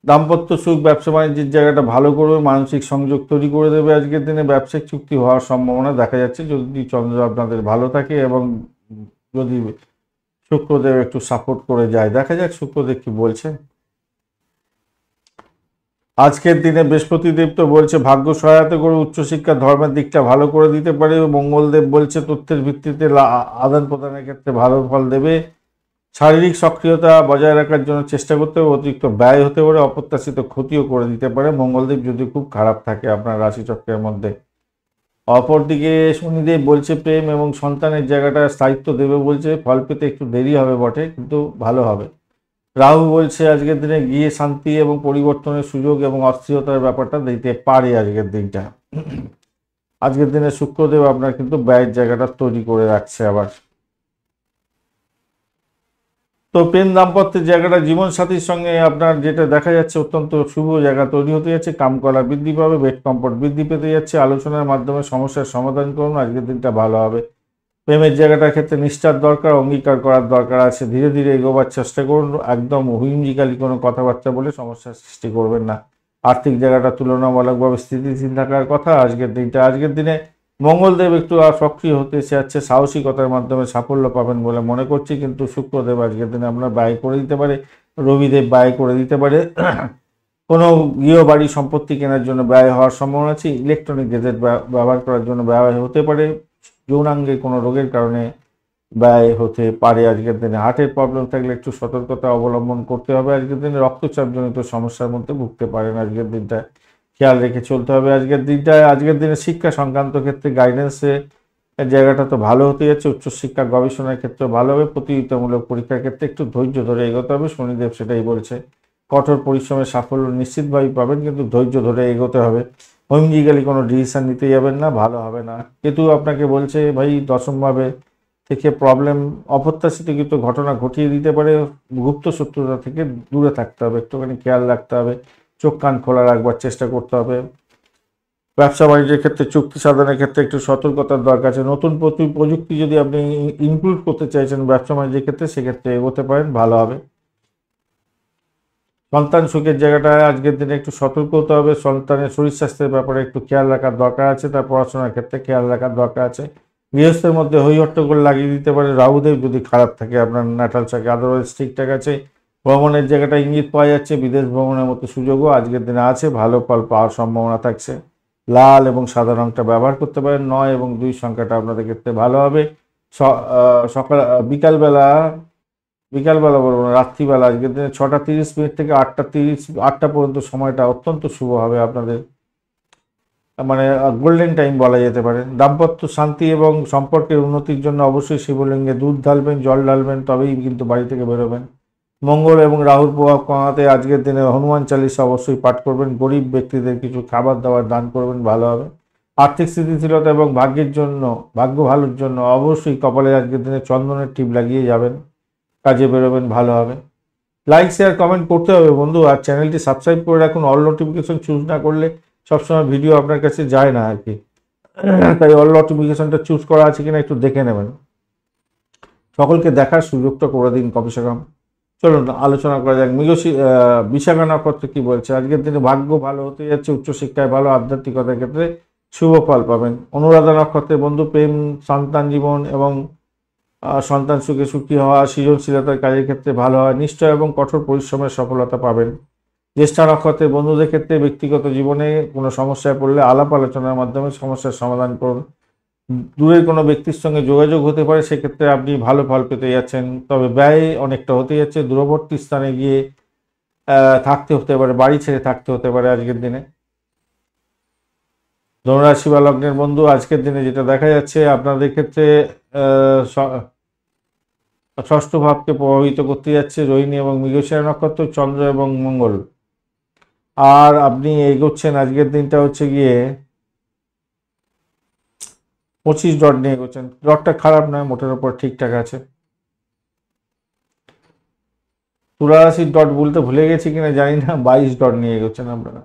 দাম্পত্য সুখ, ব্যবসা বাণিজ্যের জায়গাটা ভালো করবে, মানসিক সংযোগ তৈরি করে দেবে। আজকের দিনে ব্যবসায়িক চুক্তি হওয়ার সম্ভাবনা দেখা যাচ্ছে যদি চন্দ্র আপনাদের ভালো থাকে এবং যদি শুক্রদেব একটু সাপোর্ট করে যায়। দেখা যাক শুক্রদেব কি বলছে। আজকের দিনে বৃহস্পতিদেব তো বলছে ভাগ্য সহায়তা করে, উচ্চশিক্ষা ধর্মের দিকটা ভালো করে দিতে পারে। মঙ্গলদেব বলছে তথ্যের ভিত্তিতে আদান প্রদানের ক্ষেত্রে ভালো ফল দেবে। শারীরিক সক্রিয়তা বজায় রাখার জন্য চেষ্টা করতে হবে, অতিরিক্ত ব্যয় হতে পারে, অপ্রত্যাশিত ক্ষতিও করে দিতে পারে মঙ্গলদেব যদি খুব খারাপ থাকে আপনার রাশিচক্রের মধ্যে। অপরদিকে শনিদেব বলছে প্রেম এবং সন্তানের জায়গাটা স্থায়িত্ব দেবে বলছে, ফল পেতে একটু দেরি হবে বটে, কিন্তু ভালো হবে। রাহু বলছে আজকের দিনে গিয়ে শান্তি এবং পরিবর্তনের সুযোগ এবং অস্থিরতার ব্যাপারটা দিতে পারে আজকের দিনটা। আজকের দিনে শুক্রদেব আপনার কিন্তু ব্যয়ের জায়গাটা তৈরি করে রাখছে আবার। তো প্রেম দাম্পত্যের জায়গাটা জীবনসাথীর সঙ্গে আপনার যেটা দেখা যাচ্ছে অত্যন্ত শুভ জায়গা তৈরি হতে যাচ্ছে। কামকলা বৃদ্ধি পাবে, বেড কমফোর্ট বৃদ্ধি পেতে যাচ্ছে। আলোচনার মাধ্যমে সমস্যার সমাধান করুন, আজকের দিনটা ভালো হবে। প্রেমের জায়গাটার ক্ষেত্রে নিষ্ঠার দরকার, অঙ্গীকার করার দরকার আছে। ধীরে ধীরে এগোবার চেষ্টা করুন, একদম হুইমজিক্যালি কোনো কথাবার্তা বলে সমস্যার সৃষ্টি করবেন না। আর্থিক জায়গাটা তুলনামূলকভাবে স্থিতিশীল থাকার কথা আজকের দিনটা। আজকের দিনে মঙ্গলদেব একটু সক্রিয় হতে যাচ্ছে, সাহসিকতার মাধ্যমে সাফল্য পাবেন বলে মনে করছি, কিন্তু শুক্রদেব আজকের দিনে আপনার ব্যয় করে দিতে পারে, রবিদেব ব্যয় করে দিতে পারে। কোনো গৃহবাড়ি সম্পত্তি কেনার জন্য ব্যয় হওয়ার সম্ভাবনা আছে। ইলেকট্রনিক গেজেট ব্যবহার করার জন্য ব্যয় হতে পারে। যৌনাঙ্গে কোনো রোগের কারণে ব্যয় হতে পারে আজকের দিনে। হার্টের প্রবলেম থাকলে একটু সতর্কতা অবলম্বন করতে হবে আজকের দিনে। রক্তচাপজনিত সমস্যার মধ্যে ভুগতে পারেন আজকের দিনটা, খেয়াল রেখে চলতে হবে আজকের দিনটায়। আজকের দিনে শিক্ষা সংক্রান্ত ক্ষেত্রে গাইডেন্সে জায়গাটা তো ভালো হতে যাচ্ছে। উচ্চশিক্ষা গবেষণার ক্ষেত্রে ভালো হবে। প্রতিযোগিতামূলক পরীক্ষার ক্ষেত্রে একটু ধৈর্য ধরে এগোতে হবে, শনিদেব সেটাই বলছে। কঠোর পরিশ্রমের সাফল্য নিশ্চিতভাবেই পাবেন, কিন্তু ধৈর্য ধরে এগোতে হবে। হুইমজিক্যালি কোনো ডিসিশন নিতে যাবেন না, ভালো হবে না। কেতু আপনাকে বলছে ভাই দশমভাবে থেকে প্রবলেম, অপ্রত্যাশিত কিছু ঘটনা ঘটিয়ে দিতে পারে। গুপ্ত শত্রুতা থেকে দূরে থাকতে হবে, একটুখানি খেয়াল রাখতে হবে, চোখ কান খোলা রাখবার চেষ্টা করতে হবে। ব্যবসা বাণিজ্যের ক্ষেত্রে, চুক্তি সাধনের ক্ষেত্রে একটু সতর্কতার দরকার আছে। নতুন প্রযুক্তি যদি আপনি ইনক্লুড করতে চাইছেন ব্যবসা বাণিজ্যের ক্ষেত্রে, সেক্ষেত্রে এগোতে পারেন, ভালো হবে। সন্তান সুখের জায়গাটায় আজকের দিনে একটু সতর্ক হতে হবে। সন্তানের শরীর স্বাস্থ্যের ব্যাপারে একটু খেয়াল রাখার দরকার আছে, তার পড়াশোনার ক্ষেত্রে খেয়াল রাখার দরকার আছে। গৃহস্থের মধ্যে হই হট্টগোল লাগিয়ে দিতে পারে রাহুদেব যদি খারাপ থাকে আপনার ন্যাটাল চাকে, আদারওয়াইজ ঠিকঠাক আছে। ভ্রমণের জায়গাটা ইঙ্গিত পাওয়া যাচ্ছে, বিদেশ ভ্রমণের মতো সুযোগও আজকের দিনে আছে, ভালো ফল পাওয়ার সম্ভাবনা থাকছে। লাল এবং সাদা রঙটা ব্যবহার করতে পারেন। 9 এবং 2 সংখ্যাটা আপনাদের ক্ষেত্রে ভালো হবে। সকাল বিকালবেলা, বলবো না, রাত্রিবেলা আজকের দিনে 6:30 থেকে 8টা পর্যন্ত সময়টা অত্যন্ত শুভ হবে আপনাদের, মানে গোল্ডেন টাইম বলা যেতে পারে। দাম্পত্য শান্তি এবং সম্পর্কের উন্নতির জন্য অবশ্যই শিবলিঙ্গে দুধ ঢালবেন, জল ঢালবেন, তবেই কিন্তু বাড়ি থেকে বেরোবেন। মঙ্গল এবং রাহুর প্রভাব কমাতে আজকের দিনে হনুমান চালিসা অবশ্যই পাঠ করবেন। গরিব ব্যক্তিদের কিছু খাবার দাবার দান করবেন, ভালো হবে। আর্থিক স্থিতিশীলতা এবং ভাগ্যের জন্য, ভাগ্য ভালোর জন্য অবশ্যই কপালে আজকের দিনে চন্দনের টিপ লাগিয়ে যাবেন, কাজে বেরোবেন, ভালো হবে। লাইক শেয়ার কমেন্ট করতে হবে বন্ধু, আর চ্যানেলটি সাবস্ক্রাইব করে রাখুন। অল নোটিফিকেশন চুজ না করলে সবসময় ভিডিও আপনার কাছে যায় না আর কি, তাই অল নোটিফিকেশনটা চুজ করা আছে কিনা একটু দেখে নেবেন। সকলকে দেখার সুযোগটা করে দিন কমসে কম। চলুন আলোচনা করা যাক বিশাখা নক্ষত্র কি বলছে। আজকের দিনে ভাগ্য ভালো হতে যাচ্ছে, উচ্চশিক্ষায় ভালো, আধ্যাত্মিকতার ক্ষেত্রে শুভ ফল পাবেন। অনুরাধা নক্ষত্রের বন্ধু, প্রেম, সন্তান জীবন এবং সন্তান সুখে সুখী হওয়া, সৃজনশীলতার কাজের ক্ষেত্রে ভালো হয়, নিশ্চয় এবং কঠোর পরিশ্রমের সফলতা পাবেন। জ্যেষ্ঠা নক্ষত্রের বন্ধুদের ক্ষেত্রে ব্যক্তিগত জীবনে কোনো সমস্যায় পড়লে আলাপ আলোচনার মাধ্যমে সমস্যার সমাধান করুন। দূরের কোনো ব্যক্তির সঙ্গে যোগাযোগ হতে পারে, সেক্ষেত্রে আপনি ভালো ফল পেতে যাচ্ছেন, তবে ব্যয় অনেকটা হতে যাচ্ছে। দূরবর্তী স্থানে গিয়ে থাকতে হতে পারে, বাড়ি ছেড়ে থাকতে হতে পারে আজকের দিনে। ধনুরাশি বা লগ্নের বন্ধু, আজকের দিনে যেটা দেখা যাচ্ছে আপনাদের ক্ষেত্রে ষষ্ঠ ভাবকে প্রভাবিত করতে যাচ্ছে রোহিণী এবং মৃগশিরা নক্ষত্র, চন্দ্র এবং মঙ্গল। আর আপনি এগোচ্ছেন আজকের দিনটা হচ্ছে গিয়ে 25 ডট নিয়ে এগোচ্ছেন। ডটটা খারাপ নয়, মোটের ওপর ঠিকঠাক আছে। তুলা রাশির ডট বলতে ভুলে গেছি কিনা জানি না, 22 ডট নিয়ে এগোচ্ছেন আপনারা।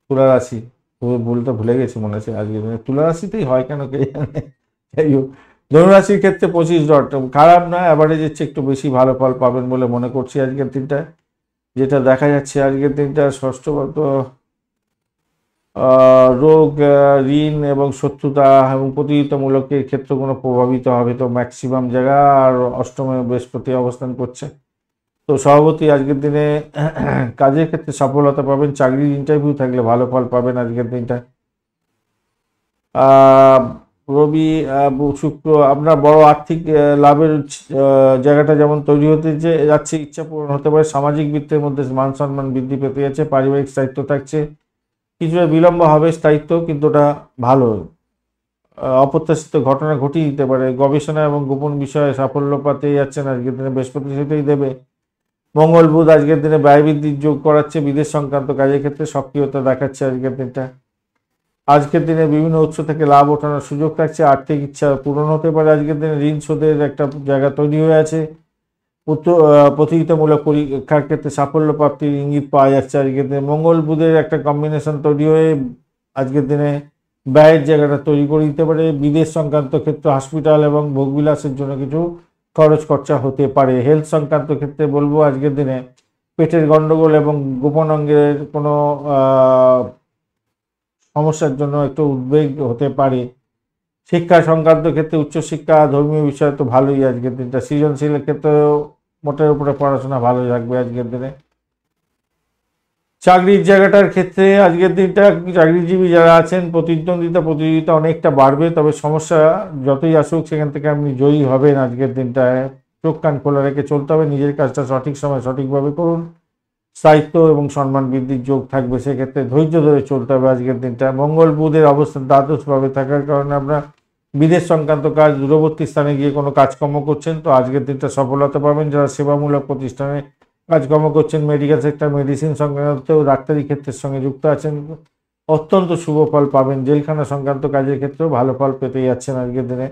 তুলা রাশি বলতে ভুলে গেছি মনে হচ্ছে আজকের দিনে, তুলা রাশিতেই হয় কেন কে জানে। যাই হোক, ধনুরাশির ক্ষেত্রে 25 ডট খারাপ নয়, অ্যাভারেজের চেয়ে একটু বেশি ভালো ফল পাবেন বলে মনে করছি আজকের দিনটায়। যেটা দেখা যাচ্ছে আজকের দিনটা ষষ্ঠগত রোগ, ঋণ এবং শত্রুতা এবং প্রতিযোগিতামূলকের ক্ষেত্রগুলো প্রভাবিত হবে, তো ম্যাক্সিমাম জায়গা। আর অষ্টমে বৃহস্পতি অবস্থান করছে, তো সভাপতি আজকের দিনে কাজের ক্ষেত্রে সফলতা পাবেন। চাকরির ইন্টারভিউ থাকলে ভালো ফল পাবেন আজকের দিনটা। রবি, শুক্র, আপনার বড় আর্থিক লাভের জায়গাটা যেমন তৈরি হতে যাচ্ছে, ইচ্ছা পূরণ হতে পারে। সামাজিক বৃত্তের মধ্যে মান সম্মান বৃদ্ধি পেতে যাচ্ছে। পারিবারিক স্থায়িত্ব থাকছে, কিছুটা বিলম্ব হবে স্থায়িত্ব, কিন্তু ওটা ভালো। অপ্রত্যাশিত ঘটনা ঘটিয়ে দিতে পারে। গবেষণা এবং গোপন বিষয়ে সাফল্য পেতে যাচ্ছেন আজকের দিনে, বৃহস্পতি সেটাই দেবে। মঙ্গল বুধ আজকের দিনে ব্যয় বৃদ্ধির যোগ করাচ্ছে, বিদেশ সংক্রান্ত কাজের ক্ষেত্রে সক্রিয়তা দেখাচ্ছে আজকের দিনটা। আজকের দিনে বিভিন্ন উৎস থেকে লাভ ওঠানোর সুযোগ থাকছে, আর্থিক ইচ্ছা পূরণ হতে পারে। আজকের দিনে ঋণ শোধের একটা জায়গা তৈরি হয়ে আছে। প্রতিযোগিতামূলক পরীক্ষার ক্ষেত্রে সাফল্য প্রাপ্তির ইঙ্গিত পাওয়া যাচ্ছে আজকের দিনে। মঙ্গল বুধের একটা কম্বিনেশন তৈরি হয়ে আজকের দিনে ব্যয়ের জায়গাটা তৈরি করে দিতে পারে। বিদেশ সংক্রান্ত ক্ষেত্রে হসপিটাল এবং ভোগবিলাসের জন্য কিছু খরচ খরচা হতে পারে। হেলথ সংক্রান্ত ক্ষেত্রে বলবো আজকের দিনে পেটের গন্ডগোল এবং গোপন অঙ্গের কোনো সমস্যার জন্য একটু উদ্বেগ হতে পারে। শিক্ষা সংক্রান্ত ক্ষেত্রে উচ্চশিক্ষা, ধর্মীয় বিষয় তো ভালোই আজকের দিনটা। সৃজনশীলের ক্ষেত্রেও মোটের উপরে পড়াশোনা ভালো থাকবে আজকের দিনে। চাকরির জায়গাটার ক্ষেত্রে আজকের দিনটা চাকরিজীবী যারা আছেন, প্রতিযোগিতা অনেকটা বাড়বে, তবে সমস্যা যতই আসুক সেখান থেকে আপনি জয়ী হবেন আজকের দিনটায়। চোখ কান খোলা রেখে চলতে হবে, নিজের কাজটা সঠিক সময় সঠিকভাবে করুন। স্থায়িত্ব এবং সম্মান বৃদ্ধির যোগ থাকবে, সেক্ষেত্রে ধৈর্য ধরে চলতে হবে আজকের দিনটা। মঙ্গল বুধের অবস্থান দ্বাদশভাবে থাকার কারণে আমরা বিদেশ সংক্রান্ত কাজ, দূরবর্তী স্থানে গিয়ে কোনো কাজকর্ম করছেন, তো আজকের দিনটা সফলতা পাবেন। যারা সেবামূলক প্রতিষ্ঠানে কাজকর্ম করছেন, মেডিকেল সেক্টর, মেডিসিন সংক্রান্ত, ডাক্তারি ক্ষেত্রের সঙ্গে যুক্ত আছেন, অত্যন্ত শুভ ফল পাবেন। জেলখানা সংক্রান্ত কাজের ক্ষেত্রেও ভালো ফল পেতে যাচ্ছেন আজকের দিনে।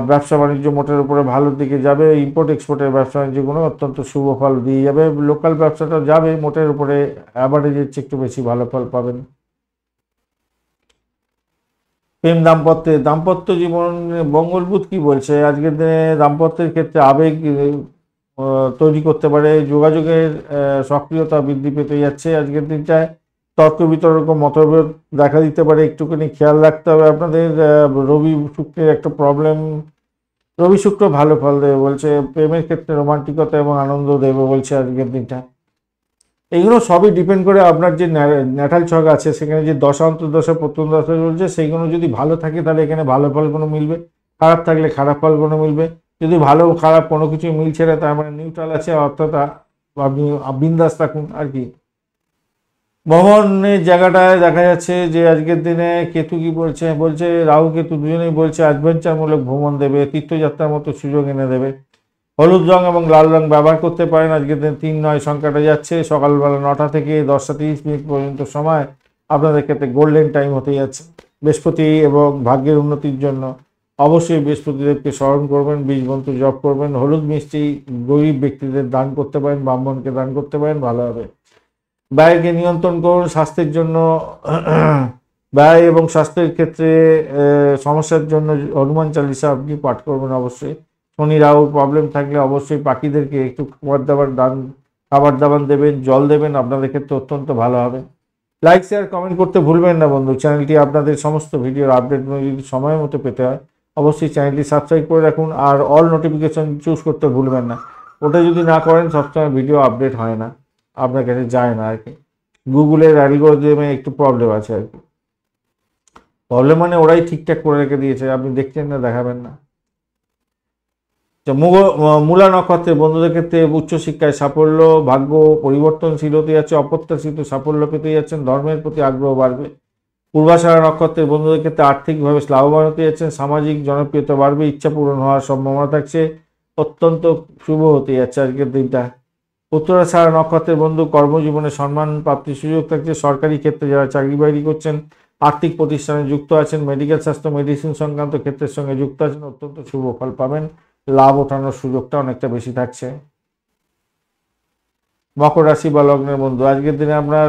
ব্যবসা বাণিজ্য মোটের উপরে ভালোর দিকে যাবে, ইম্পোর্ট এক্সপোর্টের ব্যবসা বাণিজ্যগুলো অত্যন্ত শুভ ফল দিয়ে যাবে, লোকাল ব্যবসাটা যাবে মোটের উপরে অ্যাভারেজের চেয়ে একটু বেশি ভালো ফল পাবেন। প্রেম দাম্পত্য জীবন মঙ্গল বুধ কি বলছে আজকের দিনে দাম্পত্যের ক্ষেত্রে আবেগ তৈরি করতে পারে, যোগাযোগের সক্রিয়তা বৃদ্ধি পেতে যাচ্ছে আজকের দিনটায়, তর্ক বিতর্ক মতভেদ দেখা দিতে পারে, একটুখানি খেয়াল রাখতে হবে আপনাদের। রবি শুক্রের একটা প্রবলেম, রবি শুক্র ভালো ফল দেবে বলছে, প্রেমের ক্ষেত্রে রোমান্টিকতা এবং আনন্দ দেবে বলছে আজকের দিনটা। এইগুলো সবই ডিপেন্ড করে আপনার যে ন্যাটাল ছক আছে, সেখানে যে দশা অন্তর্দশা প্রত্যন্ত দশা চলছে, সেইগুলো যদি ভালো থাকে তাহলে এখানে ভালো ফলগুলো মিলবে, খারাপ থাকলে খারাপ ফলগুলো মিলবে। যদি ভালো খারাপ কোনো কিছু মিলছে না, তার মানে নিউট্রাল আছে, অর্থাৎ আপনি বিন্দাস থাকুন আর কি। ভ্রমণের জায়গাটায় দেখা যাচ্ছে যে আজকের দিনে কেতু কি বলছে, বলছে রাহু কেতু দুজনেই বলছে অ্যাডভেঞ্চারমূলক ভ্রমণ দেবে, তীর্থযাত্রার মতো সুযোগ এনে দেবে। হলুদ রং এবং লাল রং ব্যবহার করতে পারেন আজকের দিন। 3-9 সংখ্যাটা যাচ্ছে, সকালবেলা 9টা থেকে 10টা 30 মিনিট পর্যন্ত সময় আপনাদের ক্ষেত্রে গোল্ডেন টাইম হতে যাচ্ছে। বৃহস্পতি এবং ভাগ্যের উন্নতির জন্য অবশ্যই বৃহস্পতিদেবকে স্মরণ করবেন, বীজ মন্ত্র জপ করবেন, হলুদ মিষ্টি গরিব ব্যক্তিদের দান করতে পারেন, ব্রাহ্মণকে দান করতে পারেন, ভালো হবে। ব্যয়কে নিয়ন্ত্রণ করুন স্বাস্থ্যের জন্য। ব্যয় এবং স্বাস্থ্যের ক্ষেত্রে সমস্যার জন্য হনুমান চালিসা আপনি পাঠ করবেন অবশ্যই। শনি রাহুর প্রবলেম থাকলে অবশ্যই পাখিদেরকে একটু খাবার দাবার দেবেন, জল দেবেন, আপনাদের ক্ষেত্রে অত্যন্ত ভালো হবে। লাইক শেয়ার কমেন্ট করতে ভুলবেন না বন্ধু। চ্যানেলটি আপনাদের সমস্ত ভিডিওর আপডেট যদি সময় মতো পেতে হয় অবশ্যই চ্যানেলটি সাবস্ক্রাইব করে রাখুন, আর অল নোটিফিকেশন চুজ করতে ভুলবেন না। ওটা যদি না করেন সবসময় ভিডিও আপডেট হয় না, আপনার কাছে যায় না আর কি। গুগলের অ্যালগোরিদমে একটু প্রবলেম আছে আর কি। প্রবলেম মানে ওরাই ঠিকঠাক করে রেখে দিয়েছে, আপনি দেখছেন না, দেখাবেন না। মূলা নক্ষত্রের বন্ধুদের ক্ষেত্রে উচ্চশিক্ষায় সাফল্য, ভাগ্য পরিবর্তনশীল হতে যাচ্ছে, অপ্রত্যাশিত সাফল্য পেতে যাচ্ছেন, ধর্মের প্রতি আগ্রহ বাড়বে। পূর্বাষাঢ়া নক্ষত্রের বন্ধুদের ক্ষেত্রে আর্থিকভাবে লাভবান হতে যাচ্ছেন, সামাজিক জনপ্রিয়তা বাড়বে, ইচ্ছা পূরণ হওয়ার সম্ভাবনা থাকছে, অত্যন্ত শুভ হতে যাচ্ছে আজকের দিনটা। উত্তরাষাঢ়া নক্ষত্রের বন্ধু কর্মজীবনে সম্মান প্রাপ্তির সুযোগ থাকছে, সরকারি ক্ষেত্রে যারা চাকরি বাকরি করছেন, আর্থিক প্রতিষ্ঠানে যুক্ত আছেন, মেডিকেল স্বাস্থ্য মেডিসিন সংক্রান্ত ক্ষেত্রের সঙ্গে যুক্ত আছেন, অত্যন্ত শুভ ফল পাবেন, লাভ ওঠানোর সুযোগটা অনেকটা বেশি থাকছে। মকর রাশি বা লগ্নের বন্ধু আজকের দিনে আপনার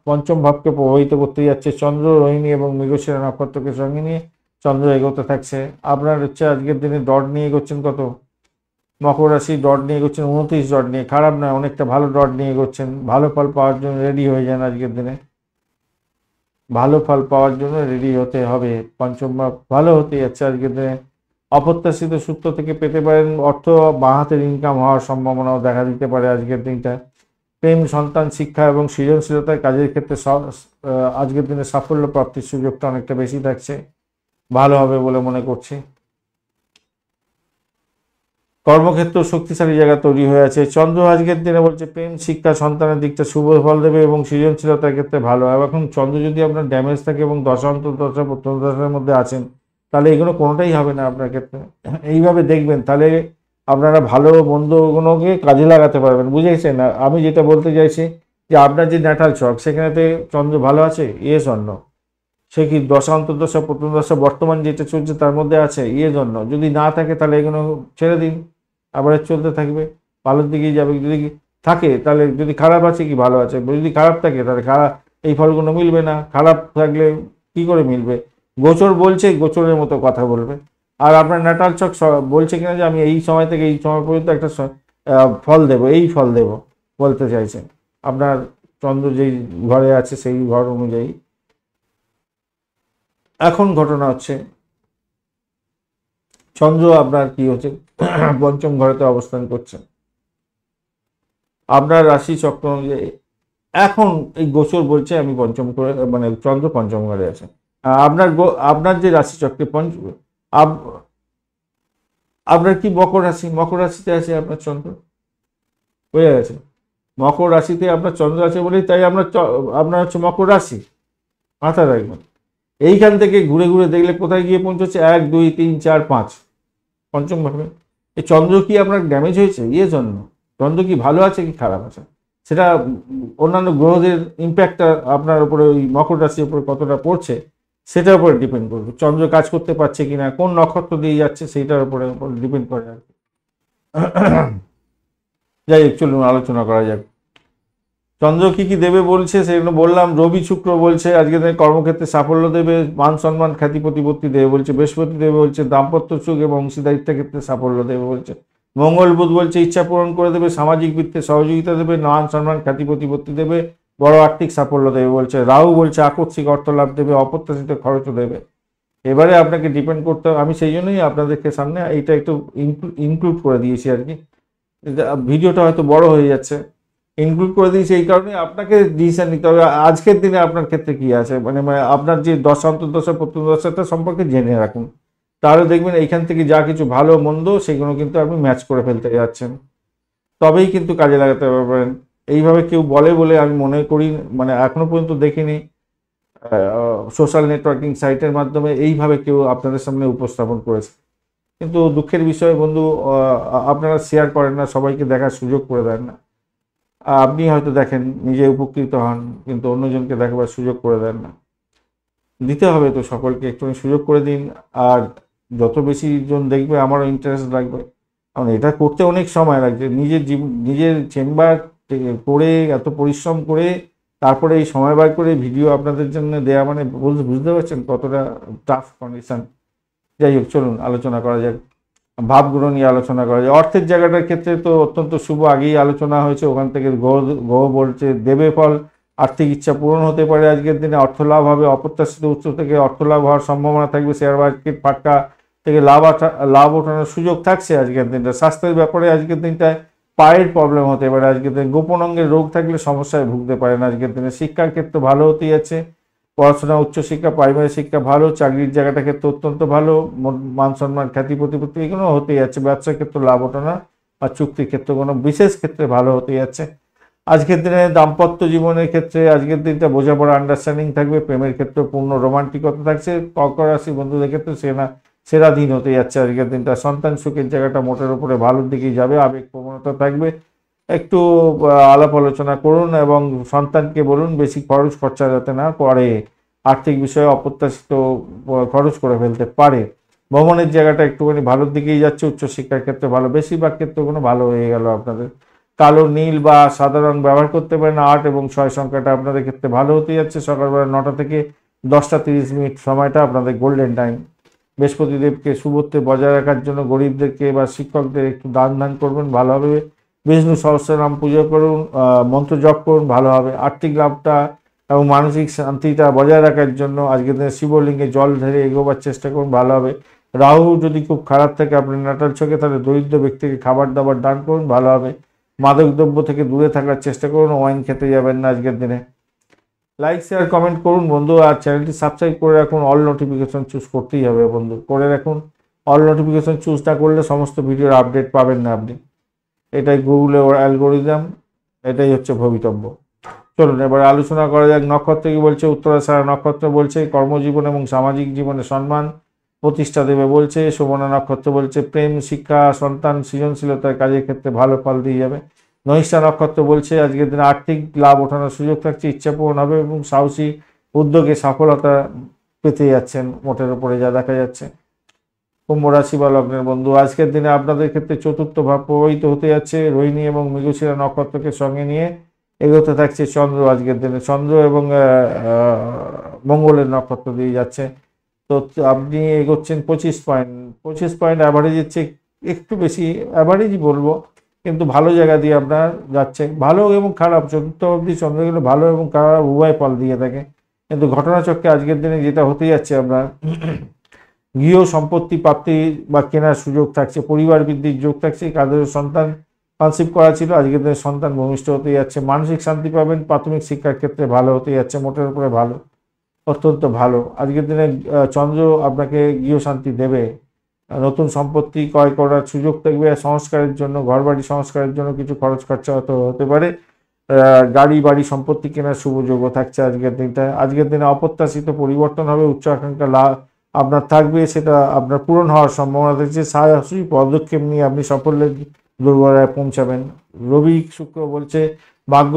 পঞ্চম ভাবকে প্রভাবিত করতে যাচ্ছে, চন্দ্র রোহিণী এবং মৃগশিরা নক্ষত্রকে সঙ্গে নিয়ে চন্দ্র এগোতে থাকছে। আপনার হচ্ছে আজকের দিনে ডট নিয়ে এগোচ্ছেন, কত মকর রাশি ডট নিয়ে এগোচ্ছেন 29 ডট নিয়ে, খারাপ নয়, অনেকটা ভালো ডট নিয়ে এগোচ্ছেন। ভালো ফল পাওয়ার জন্য রেডি হয়ে যান আজকের দিনে, ভালো ফল পাওয়ার জন্য রেডি হতে হবে। পঞ্চম ভাব ভালো হতে যাচ্ছে আজকের দিনে। অপ্রত্যাশিত সূত্র থেকে পেতে পারেন অর্থ, বাঁ হাতের ইনকাম হওয়ার সম্ভাবনাও দেখা দিতে পারে আজকের দিনটা। প্রেম, সন্তান, শিক্ষা এবং সৃজনশীলতার কাজের ক্ষেত্রে আজকের দিনে সাফল্য প্রাপ্তির সুযোগটা অনেকটা বেশি থাকছে, ভালো হবে বলে মনে করছি। কর্মক্ষেত্র শক্তিশালী জায়গা তৈরি হয়ে আছে। চন্দ্র আজকের দিনে বলছে প্রেম, শিক্ষা, সন্তানের দিকটা শুভ ফল দেবে এবং সৃজনশীলতার ক্ষেত্রে ভালো হবে। এখন চন্দ্র যদি আপনার ড্যামেজ থাকে এবং দশা অন্তর্দশা প্রত্যন্ত দশার মধ্যে আছেন, তাহলে এগুলো কোনোটাই হবে না আপনার ক্ষেত্রে। এইভাবে দেখবেন, তাহলে আপনারা ভালো মন্দগুলোকে কাজে লাগাতে পারবেন, বুঝেছেন? আমি যেটা বলতে চাইছি যে আপনার যে ন্যাটাল ছক সেখানেতে চন্দ্র ভালো আছে, ইয়েস অন্য, সে কি দশা অন্তর্দশা প্রত্যন্ত দশা বর্তমান যেটা চলছে তার মধ্যে আছে, ইয়েস অন্য। যদি না থাকে তাহলে এগুলো ছেড়ে দিন, আবার চলতে থাকবে, ভালোর দিকেই যাবে। যদি থাকে তাহলে, যদি খারাপ আছে কি ভালো আছে, যদি খারাপ থাকে তাহলে খারাপ, এই ফলগুলো মিলবে না। খারাপ থাকলে কি করে মিলবে? গোচর বলছে, গোচরের মতো কথা বলবে। আর আপনার ন্যাটাল ছক বলছে কিনা যে আমি এই সময় থেকে এই সময় পর্যন্ত একটা ফল দেব, এই ফল দেব বলতে চাইছেন। আপনার চন্দ্র যেই ঘরে আছে সেই ঘর অনুযায়ী এখন ঘটনা হচ্ছে, চন্দ্র আপনার কি হচ্ছে পঞ্চম ঘরেতে অবস্থান করছে, আপনার রাশি চক্র অনুযায়ী এখন এই গোচর বলছে আমি পঞ্চম করে, মানে চন্দ্র পঞ্চম ঘরে আছে। আপনার যে রাশি চক্রে আপনার কি মকর রাশি, মকর রাশিতে আছে আপনার চন্দ্র, বোঝা গেছে? মকর রাশিতে আপনার চন্দ্র আছে বলেই তাই আপনার হচ্ছে মকর রাশি, মাথায় রাখবেন। এইখান থেকে ঘুরে ঘুরে দেখলে কোথায় গিয়ে পৌঁছচ্ছে, 1 2 3 4 5 পঞ্চম ভাবে। এই চন্দ্র কি আপনার ড্যামেজ হয়েছে, ইয়ে জন্য চন্দ্র কি ভালো আছে কি খারাপ আছে, সেটা অন্যান্য গ্রহদের ইম্প্যাক্টটা আপনার উপরে ওই মকর রাশির উপরে কতটা পড়ছে সেটার উপরে ডিপেন্ড করবে চন্দ্র কাজ করতে পারছে কিনা, কোন নক্ষত্র দিয়ে যাচ্ছে সেইটার উপরে ডিপেন্ড করে আর কি। যাই হোক, চলুন আলোচনা করা যাক। চন্দ্র কি কি দেবে বলছে সেগুলো বললাম। রবি শুক্র বলছে আজকে দিনে কর্মক্ষেত্রে সাফল্য দেবে, মান সম্মান খ্যাতি প্রতিপত্তি দেবে বলছে। বৃহস্পতি দেবে বলছে দাম্পত্য সুখ এবং অংশীদারিত্বের ক্ষেত্রে সাফল্য দেবে বলছে। মঙ্গল বুধ বলছে ইচ্ছা পূরণ করে দেবে, সামাজিক বৃত্তে সহযোগিতা দেবে, মান সম্মান খ্যাতি প্রতিপত্তি দেবে, বড় আর্থিক সাফল্য দেবে বলছে। রাহু বলছে আকস্মিক অর্থ লাভ দেবে, অপ্রত্যাশিত খরচও দেবে। এবারে আপনাকে ডিপেন্ড করতে হবে, আমি সেই জন্যই আপনাদেরকে সামনে এইটা একটু ইনক্লুড করে দিয়েছি আর কি। ভিডিওটা হয়তো বড় হয়ে যাচ্ছে, ইনক্লুড করে দিয়েছি এই কারণে আপনাকে ডিসিশন নিতে হবে আজকের দিনে আপনার ক্ষেত্রে কি আছে, মানে আপনার যে দশা অন্তর্দশা প্রত্যন্তদশাটা সম্পর্কে জেনে রাখুন, তাহলে দেখবেন এইখান থেকে যা কিছু ভালো মন্দ সেগুলো কিন্তু আপনি ম্যাচ করে ফেলতে যাচ্ছেন, তবেই কিন্তু কাজে লাগাতে পারবেন। এইভাবে কেউ বলে বলে আমি মনে করি, মানে এখনো পর্যন্ত দেখিনি সোশ্যাল নেটওয়ার্কিং সাইটের মাধ্যমে এইভাবে কেউ আপনাদের সামনে উপস্থাপন করেছে। কিন্তু দুঃখের বিষয় বন্ধু, আপনারা শেয়ার করেন না, সবাইকে দেখার সুযোগ করে দেন না। আপনি হয়তো দেখেন, নিজে উপকৃত হন, কিন্তু অন্যজনকে দেখাবার সুযোগ করে দেন না। দিতে হবে তো সকলকে, একটু সুযোগ করে দিন। আর যত বেশি জন দেখবে আমারও ইন্টারেস্ট লাগবে, কারণ এটা করতে অনেক সময় লাগছে। নিজের চেম্বার করে এত পরিশ্রম করে তারপরে এই সময় বার করে ভিডিও আপনাদের জন্য দেয়া, মানে বুঝতে পারছেন কতটা টাফ কন্ডিশন। যাই হোক, চলুন আলোচনা করা যাক, ভাবগুলো নিয়ে আলোচনা করা যায়। অর্থের জায়গাটার ক্ষেত্রে তো অত্যন্ত শুভ, আগেই আলোচনা হয়েছে। ওখান থেকে গ্রহ বলছে দেবে ফল, আর্থিক ইচ্ছা পূরণ হতে পারে। আজকের দিনে অর্থ লাভ হবে, অপ্রত্যাশিত উৎস থেকে অর্থ লাভ হওয়ার সম্ভাবনা থাকবে। শেয়ার মার্কেট ফাটকা থেকে লাভ ওঠানোর সুযোগ থাকছে আজকের দিনটা। স্বাস্থ্যের ব্যাপারে আজকের দিনটায় পায়ের প্রবলেম হতে পারে। আজকের দিনে গোপন অঙ্গের রোগ থাকলে সমস্যায় ভুগতে পারেন আজকের দিনে। শিক্ষার ক্ষেত্রে ভালো হতে যাচ্ছে, পড়াশোনা উচ্চশিক্ষা প্রাইমারি শিক্ষা ভালো, চাকরির জায়গাটা ক্ষেত্রে অত্যন্ত ভালো, মান সম্মান খ্যাতি প্রতিপত্তি এগুলো হতে যাচ্ছে। ব্যবসার ক্ষেত্রে লাভ ওঠানো আর চুক্তির ক্ষেত্রে কোনো বিশেষ ক্ষেত্রে ভালো হতে যাচ্ছে। আজকের দিনে দাম্পত্য জীবনের ক্ষেত্রে আজকের দিনটা বোঝাপড়া আন্ডারস্ট্যান্ডিং থাকবে। প্রেমের ক্ষেত্রে পূর্ণ রোমান্টিকতা থাকছে। কর্কট রাশি বন্ধুদের ক্ষেত্রে সেরা দিন হতে যাচ্ছে আজকের দিনটা। সন্তান সুখের জায়গাটা মোটের উপরে ভালোর দিকেই যাবে, আবেগ প্রবণতা থাকবে। একটু আলাপ আলোচনা করুন এবং সন্তানকে বলুন বেশি খরচ খরচা যাতে না করে, আর্থিক বিষয়ে অপ্রত্যাশিত খরচ করে ফেলতে পারে। ভ্রমণের জায়গাটা একটুখানি ভালোর দিকেই যাচ্ছে। উচ্চশিক্ষার ক্ষেত্রে ভালো, বেশিরভাগ ক্ষেত্রগুলো ভালো হয়ে গেল আপনাদের। কালো, নীল বা সাদা রং ব্যবহার করতে পারেন। 8 এবং 6 সংখ্যাটা আপনাদের ক্ষেত্রে ভালো হতে যাচ্ছে। সকালবেলা 9টা থেকে 10টা 30 মিনিট সময়টা আপনাদের গোল্ডেন টাইম। বৃহস্পতিদেবকে শুভত্বে বজায় রাখার জন্য গরিবদেরকে বা শিক্ষকদের একটু দান করবেন, ভালো হবে। বিষ্ণু সহস্রনাম পুজো করুন, মন্ত্র জপ করুন, ভালো হবে। আর্থিক লাভটা এবং মানসিক শান্তিটা বজায় রাখার জন্য আজকের দিনে শিবলিঙ্গে জল ঢেলে এগোবার চেষ্টা করুন, ভালো হবে। রাহু যদি খুব খারাপ থাকে আপনার নাটাল ছকে, তাহলে দরিদ্র ব্যক্তিকে খাবার দাবার দান করুন, ভালো হবে। মাদক দ্রব্য থেকে দূরে থাকার চেষ্টা করুন, ওয়াইন খেতে যাবেন না আজকের দিনে। লাইক শেয়ার কমেন্ট করুন বন্ধু, আর চ্যানেলটি সাবস্ক্রাইব করে রাখুন। অল নোটিফিকেশন চুজ করতেই হবে বন্ধু, করে রাখুন। অল নোটিফিকেশন চুজ না করলে সমস্ত ভিডিওর আপডেট পাবেন না আপনি। এটাই গুগলে ওর অ্যালগোরিদম, এটাই হচ্ছে ভবিতব্য। চলুন এবার আলোচনা করা যাক। নক্ষত্র কি বলছে? উত্তরাষাঢ়া নক্ষত্র বলছে কর্মজীবন এবং সামাজিক জীবনে সম্মান প্রতিষ্ঠা দেবে বলছে। শোভনা নক্ষত্র বলছে প্রেম, শিক্ষা, সন্তান, সৃজনশীলতার কাজের ক্ষেত্রে ভালো ফল দিয়ে যাবে। ধনিষ্ঠা নক্ষত্র বলছে আজকের দিনে আর্থিক লাভ ওঠানোর সুযোগ থাকছে, ইচ্ছা পূরণ হবে এবং সাহসী উদ্যোগে সফলতা পেতে যাচ্ছেন মোটের উপরে যা দেখা যাচ্ছে। কুম্ভ রাশি বা লগ্নের বন্ধু, আজকের দিনে আপনাদের ক্ষেত্রে চতুর্থ ভাব প্রবাহিত হতে যাচ্ছে। রোহিণী এবং মৃগশিরা নক্ষত্রকে সঙ্গে নিয়ে এগোতে থাকছে চন্দ্র। আজকের দিনে চন্দ্র এবং মঙ্গলের নক্ষত্র দিয়ে যাচ্ছে। তো আপনি এগোচ্ছেন 25 পয়েন্ট অ্যাভারেজের চেয়ে একটু বেশি, অ্যাভারেজই বলবো, কিন্তু ভালো জায়গা দিয়ে আপনার যাচ্ছে। ভালো এবং খারাপ চতুর্থ অবধি চন্দ্রগুলো ভালো এবং খারাপ উভয় ফল দিয়ে থাকে। কিন্তু ঘটনাচক্রে আজকের দিনে যেটা হতে যাচ্ছে আপনার গৃহ সম্পত্তি প্রাপ্তি বা কেনার সুযোগ থাকছে, পরিবার বৃদ্ধির যোগ থাকছে। কাদের সন্তান কনসিভ করা ছিল আজকের দিনে সন্তান ভূমিষ্ঠ হতে যাচ্ছে। মানসিক শান্তি পাবেন, প্রাথমিক শিক্ষার ক্ষেত্রে ভালো হতে যাচ্ছে, মোটের উপরে ভালো, অত্যন্ত ভালো। আজকের দিনে চন্দ্র আপনাকে গৃহ শান্তি দেবে, নতুন সম্পত্তি ক্রয় করার সুযোগ থাকবে। সংস্কারের জন্য, ঘরবাড়ি সংস্কারের জন্য কিছু খরচ খরচা হতে পারে। গাড়ি বাড়ি সম্পত্তি কেনার শুভযোগ্য থাকছে আজকের দিনটা। আজকের দিনে অপ্রত্যাশিত পরিবর্তন হবে, উচ্চ আকাঙ্ক্ষা লাভ আপনার থাকবে, সেটা আপনার পূরণ হওয়ার সম্ভাবনা থাকছে। সাহসী পদক্ষেপ নিয়ে আপনি সাফল্যের দোরগোড়ায় পৌঁছাবেন। রবি শুক্র বলছে ভাগ্য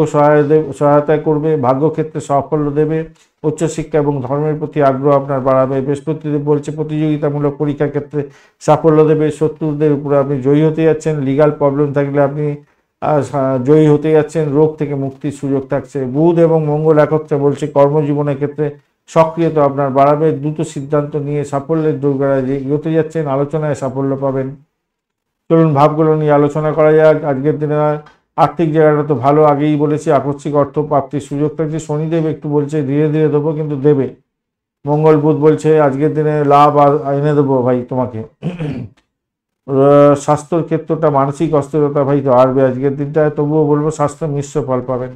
সহায়তা করবে, ভাগ্যক্ষেত্রে সাফল্য দেবে, উচ্চশিক্ষা এবং ধর্মের প্রতি আগ্রহ আপনার বাড়াবে। বৃহস্পতিদেব বলছে প্রতিযোগিতামূলক পরীক্ষার ক্ষেত্রে সাফল্য দেবে, শত্রুদের উপরে আপনি জয়ী হতে যাচ্ছেন, লিগাল প্রবলেম থাকলে আপনি জয়ী হতে যাচ্ছেন, রোগ থেকে মুক্তির সুযোগ থাকছে। বুধ এবং মঙ্গল একত্রে বলছে কর্মজীবনের ক্ষেত্রে সক্রিয়তা আপনার বাড়াবে, দ্রুত সিদ্ধান্ত নিয়ে সাফল্যের দোরগোড়ায় এগোতে যাচ্ছেন, আলোচনায় সাফল্য পাবেন। চলুন ভাবগুলো নিয়ে আলোচনা করা যাক। আজকের দিনে আর্থিক জায়গাটা তো ভালো, আগেই বলেছি, আকস্মিক অর্থ প্রাপ্তির সুযোগ থাকছে। শনিদেব একটু বলছে ধীরে ধীরে দেবো, কিন্তু দেবে। মঙ্গল বুধ বলছে আজকের দিনে লাভ এনে দেবো ভাই তোমাকে। স্বাস্থ্যর ক্ষেত্রটা মানসিক অস্থিরতা ভাই তো আরবে আজকের দিনটায়, তবুও বলবো স্বাস্থ্য মিশ্র ফল পাবেন।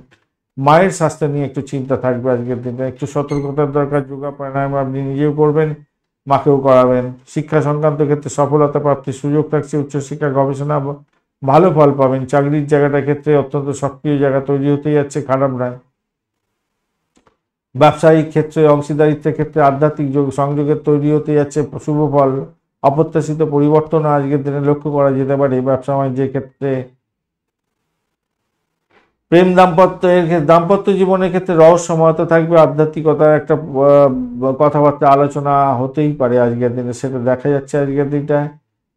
মায়ের স্বাস্থ্য নিয়ে একটু চিন্তা থাকবে আজকের দিনটা, একটু সতর্কতার দরকার। যোগা প্রাণায়াম আপনি নিজেও করবেন, মাকেও করাবেন। শিক্ষা সংক্রান্ত ক্ষেত্রে সফলতা প্রাপ্তির সুযোগ থাকছে, উচ্চশিক্ষা গবেষণা ভালো ফল পাবেন। চাকরির জায়গাটার ক্ষেত্রে অত্যন্ত সক্রিয় জায়গা তৈরি হতে যাচ্ছে, খারাপ নয়। ব্যবসায়িক ক্ষেত্রে অংশীদারিত্বের ক্ষেত্রে আধ্যাত্মিক সংযোগের তৈরি হতে যাচ্ছে, শুভ ফল। অপ্রত্যাশিত পরিবর্তন আজকের দিনে লক্ষ্য করা যেতে পারে ব্যবসা বাণিজ্যের ক্ষেত্রে। প্রেম দাম্পত্য জীবনের ক্ষেত্রে রহস্যময়তা থাকবে, আধ্যাত্মিকতার একটা কথাবার্তা আলোচনা হতেই পারে আজকের দিনে, সেটা দেখা যাচ্ছে আজকের দিনটায়।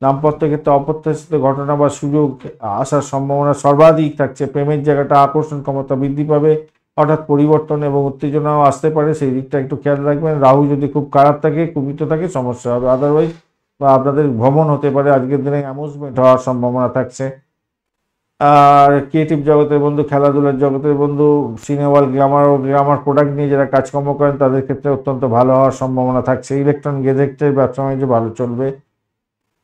দাম্পত্য ক্ষেত্রে অপ্রত্যাশিত ঘটনা বা সুযোগ আসার সম্ভাবনা সর্বাধিক থাকছে। প্রেমের জায়গাটা আকর্ষণ ক্ষমতা বৃদ্ধি পাবে, হঠাৎ পরিবর্তন এবং উত্তেজনাও আসতে পারে, সেই দিকটা একটু খেয়াল রাখবেন। রাহু যদি খুব খারাপ থাকে, কুপিত থাকে, সমস্যা হবে। আদারওয়াইজ বা আপনাদের ভ্রমণ হতে পারে আজকের দিনে, অ্যামুজমেন্ট হওয়ার সম্ভাবনা থাকছে। আর ক্রিয়েটিভ জগতের বন্ধু, খেলাধুলার জগতের বন্ধু, সিনেমা গ্লামার প্রোডাক্ট নিয়ে যারা কাজকর্ম করেন তাদের ক্ষেত্রে অত্যন্ত ভালো হওয়ার সম্ভাবনা থাকছে। ইলেকট্রন গেজেটের ব্যবসা বাণিজ্য ভালো চলবে।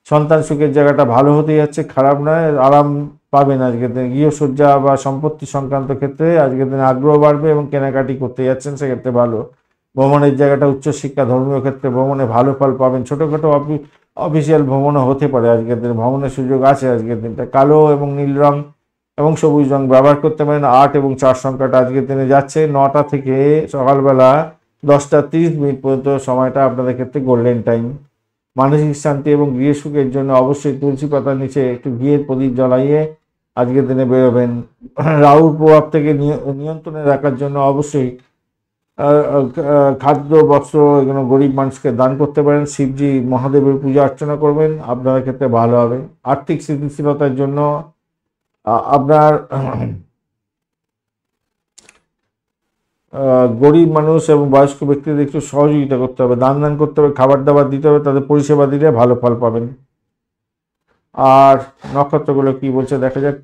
সন্তান সুখের জায়গাটা ভালো হতে যাচ্ছে, খারাপ নয়, আরাম পাবেন আজকের দিনে। গৃহসজ্জা বা সম্পত্তি সংক্রান্ত ক্ষেত্রে আজকের দিনে আগ্রহ বাড়বে এবং কেনাকাটি করতে যাচ্ছেন, সেক্ষেত্রে ভালো। ভ্রমণের জায়গাটা উচ্চশিক্ষা ধর্মীয় ক্ষেত্রে ভ্রমণে ভালো ফল পাবেন। ছোটোখাটো অফিসিয়াল ভ্রমণও হতে পারে আজকের দিনে, ভ্রমণের সুযোগ আছে আজকের দিনটা। কালো এবং নীল রং এবং সবুজ রং ব্যবহার করতে পারেন। 8 এবং 4 সংখ্যাটা আজকের দিনে যাচ্ছে। 9টা থেকে সকালবেলা 10টা 30 মিনিট পর্যন্ত সময়টা আপনাদের ক্ষেত্রে গোল্ডেন টাইম। মানসিক শান্তি এবং গৃহ সুখের জন্য অবশ্যই তুলসী পাতার নিচে একটু ঘিয়ের প্রদীপ জ্বালাইয়ে আজকের দিনে বেরোবেন। রাহুর প্রভাব থেকে নিয়ন্ত্রণে রাখার জন্য অবশ্যই খাদ্য বস্ত্র এগুলো গরিব মানুষকে দান করতে পারেন। শিবজি মহাদেবের পূজা অর্চনা করবেন, আপনার ক্ষেত্রে ভালো হবে। আর্থিক স্থিতিশীলতার জন্য আপনার গরিব মানুষ এবং বয়স্ক ব্যক্তিদের একটু সহযোগিতা করতে হবে, দান করতে হবে, খাবার দাবার দিতে হবে, তাদের পরিষেবা দিলে ভালো ফল পাবেন। আর নক্ষত্রগুলো কি বলছে দেখা যাক।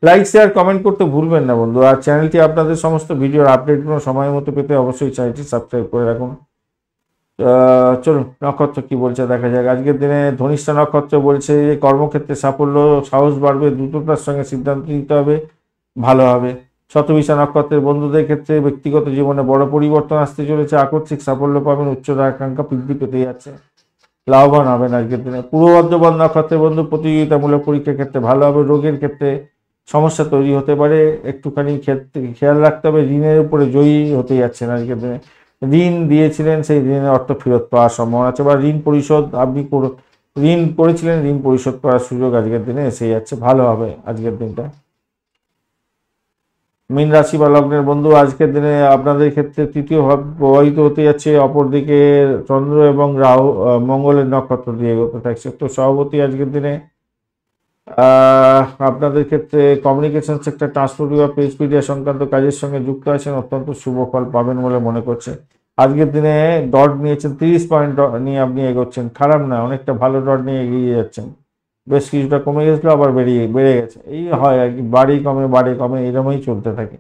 লাইক শেয়ার কমেন্ট করতে ভুলবেন না বন্ধু। আর চ্যানেলটি আপনাদের সমস্ত ভিডিওর আপডেটগুলো সময় মতো পেতে অবশ্যই চ্যানেলটি সাবস্ক্রাইব করে রাখুন। চলুন নক্ষত্র কি বলছে দেখা যাক। আজকের দিনে ধনিষ্ঠা নক্ষত্র বলছে যে কর্মক্ষেত্রে সাফল্য, সাহস বাড়বে, দ্রুততার সঙ্গে সিদ্ধান্ত নিতে হবে, ভালো হবে। শতবিশা নক্ষত্রের বন্ধুদের ক্ষেত্রে ব্যক্তিগত জীবনে বড় পরিবর্তন আসতে চলেছে, আকস্মিক সাফল্য পাবেন, উচ্চতা আকাঙ্ক্ষা বৃদ্ধি পেতে যাচ্ছে, লাভবান হবেন আজকের দিনে। পূর্ব বর্ধমান নক্ষত্রের বন্ধু প্রতিযোগিতামূলক পরীক্ষার ক্ষেত্রে ভালো হবে। রোগের ক্ষেত্রে সমস্যা তৈরি হতে পারে, একটুখানি খেয়াল রাখতে হবে। ঋণের উপরে জয়ী হতে যাচ্ছেন আজকের দিনে। ঋণ দিয়েছিলেন, সেই ঋণের অর্থ ফেরত পাওয়ার সম্ভাবনা আছে, বা ঋণ পরিশোধ আপনি ঋণ করেছিলেন, ঋণ পরিশোধ করার সুযোগ আজকের দিনে এসে যাচ্ছে, ভালো হবে আজকের দিনটা। মীন রাশি বা লগ্নের বন্ধু আজকের দিনে আপনাদের ক্ষেত্রে তৃতীয় ভাব প্রবাহিত হতে যাচ্ছে, অপরদিকে চন্দ্র এবং রাহু মঙ্গলের নক্ষত্র দিয়ে এগোতে থাকছে। তো সভাপতি আজকের দিনে আপনাদের ক্ষেত্রে কমিউনিকেশন সেক্টর, ট্রান্সপোর্ট বা প্রেস মিডিয়া সংক্রান্ত কাজের সঙ্গে যুক্ত আছেন, অত্যন্ত শুভ ফল পাবেন বলে মনে করছে। আজকের দিনে ডট নিয়েছেন, 30 পয়েন্ট নিয়ে আপনি এগোচ্ছেন, খারাপ না, অনেকটা ভালো ডট নিয়ে এগিয়ে যাচ্ছেন। বেশ কিছুটা কমে গেছিলো, আবার বেড়ে গেছে, এই হয় আর কি, বাড়ে কমে এরকমই চলতে থাকে।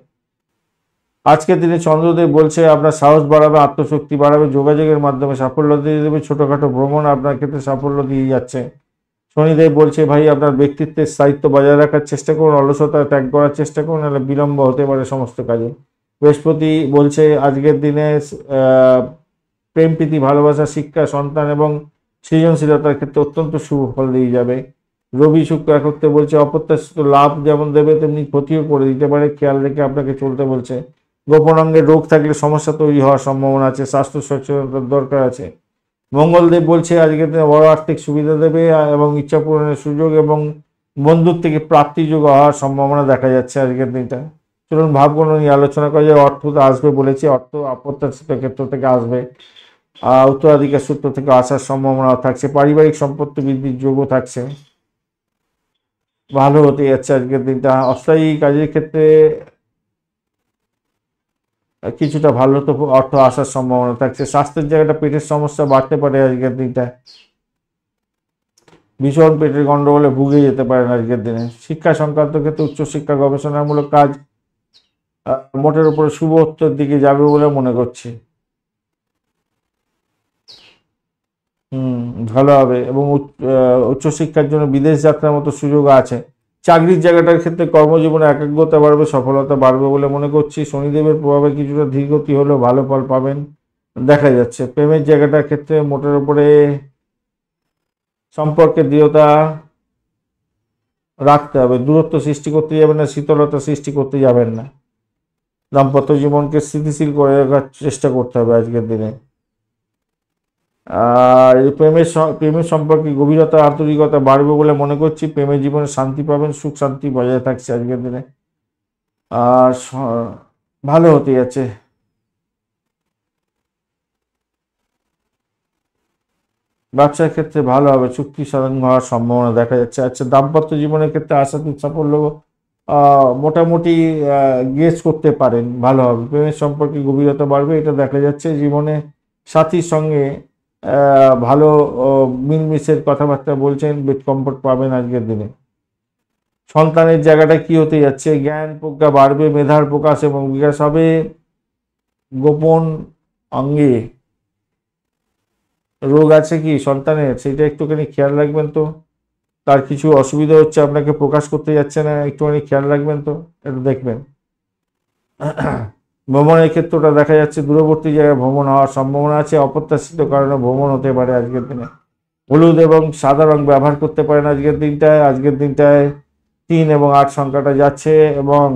আজকের দিনে চন্দ্রদেব বলছে আপনার সাহস বাড়াবে, আত্মশক্তি বাড়াবে, যোগাযোগের মাধ্যমে সাফল্য দিয়ে দেবে, ছোটোখাটো ভ্রমণ আপনার ক্ষেত্রে সাফল্য দিয়ে যাচ্ছে। শনিদেব বলছে ভাই আপনার ব্যক্তিত্বের স্থায়িত্ব বজায় রাখার চেষ্টা করুন, অলসতা ত্যাগ করার চেষ্টা করুন, নাহলে বিলম্ব হতে পারে সমস্ত কাজে। বৃহস্পতি বলছে আজকের দিনে প্রেম প্রীতি, ভালোবাসা, শিক্ষা, সন্তান এবং সৃজনশীলতার ক্ষেত্রে অত্যন্ত শুভ ফল দিয়ে যাবে। রবি শুক্র একত্রে বলছে অপ্রত্যাশিত লাভ যেমন দেবে তেমনি ক্ষতিও করে দিতে পারে, খেয়াল রেখে আপনাকে চলতে বলছে। গোপন অঙ্গের রোগ থাকলে সমস্যা তৈরি হওয়ার সম্ভাবনা আছে, স্বাস্থ্য সচেতনতার দরকার আছে। মঙ্গলদেব বলছে আজকের দিনে বড় আর্থিক সুবিধা দেবে এবং ইচ্ছা পূরণের সুযোগ এবং বন্ধুর থেকে প্রাপ্তিযোগ হওয়ার সম্ভাবনা দেখা যাচ্ছে আজকের দিনটা। চলুন ভাবগুলো নিয়ে আলোচনা করা যায়। অর্থ তো আসবে বলেছি, অর্থ অপ্রত্যাশিত ক্ষেত্র থেকে আসবে, উত্তরাধিকার সূত্র থেকে আসার সম্ভাবনা থাকছে, পারিবারিক সম্পত্তি বৃদ্ধির যোগও থাকছে, ভালো হতে যাচ্ছে আজকের দিনটা। অস্থায়ী কাজের ক্ষেত্রে কিছুটা ভালো তো অর্থ আসার সম্ভাবনা থাকছে। স্বাস্থ্যের জায়গাটা পেটের সমস্যা বাড়তে পারে আজকের দিনটা, ভীষণ পেটের গন্ডগোলে ভুগে যেতে পারেন আজকের দিনে। শিক্ষা সংক্রান্ত ক্ষেত্রে উচ্চশিক্ষা গবেষণামূলক কাজ মোটের উপরে শুভ উত্তর দিকে যাবে বলে মনে করছি। ভালো হবে, এবং উচ্চশিক্ষার জন্য বিদেশ যাত্রার মতো সুযোগ আছে। চাকরির জায়গাটার ক্ষেত্রে কর্মজীবনে একাগ্রতা বাড়বে, সফলতা বাড়বে বলে মনে করছি। শনিদেবের প্রভাবে কিছুটা ধীরগতি হলেও ভালো ফল পাবেন দেখা যাচ্ছে। প্রেমের জায়গাটার ক্ষেত্রে মোটের উপরে সম্পর্কের দৃঢ়তা রাখতে হবে, দূরত্ব সৃষ্টি করতে যাবেন না, শীতলতা সৃষ্টি করতে যাবেন না। দাম্পত্য জীবনকে স্থিতিশীল করে রাখার চেষ্টা করতে হবে আজকের দিনে। আর প্রেমের সম্পর্কে গভীরতা আন্তরিকতা বাড়বে বলে মনে করছি। প্রেমের জীবনে শান্তি পাবেন, সুখ শান্তি বজায় থাকছে আজকের দিনে। আর ভালো হতে যাচ্ছে। ব্যবসার ক্ষেত্রে ভালো হবে, চুক্তি সাধন হওয়ার সম্ভাবনা দেখা যাচ্ছে। আচ্ছা, দাম্পত্য জীবনের ক্ষেত্রে আশাতীত সাফল্য মোটামুটি গেস করতে পারেন, ভালো হবে। প্রেমের সম্পর্কে গভীরতা বাড়বে এটা দেখা যাচ্ছে। জীবনে সাথীর সঙ্গে ভালো মিলমিশের কথাবার্তা বলছেন, বেড কমফোর্ট পাবেন আজকের দিনে। সন্তানের জায়গাটা কি হতে যাচ্ছে, জ্ঞান প্রজ্ঞা বাড়বে, মেধার প্রকাশ এবং বিকাশ হবে। গোপন অঙ্গে রোগ আছে কি সন্তানের, সেটা একটুখানি খেয়াল রাখবেন তো। তার কিছু অসুবিধা হচ্ছে, আপনাকে প্রকাশ করতে যাচ্ছে না, একটুখানি খেয়াল রাখবেন তো, একটু দেখবেন। ভ্রমণের ক্ষেত্রটা দেখা যাচ্ছে, দূরবর্তী জায়গায় ভ্রমণ হওয়ার সম্ভাবনা আছে, অপ্রত্যাশিত কারণে ভ্রমণ হতে পারে আজকের দিনে। হলুদ এবং সাদা রং ব্যবহার করতে পারেন আজকের দিনটায়। আজকের দিনটায় 3 এবং 8 সংখ্যাটা যাচ্ছে, এবং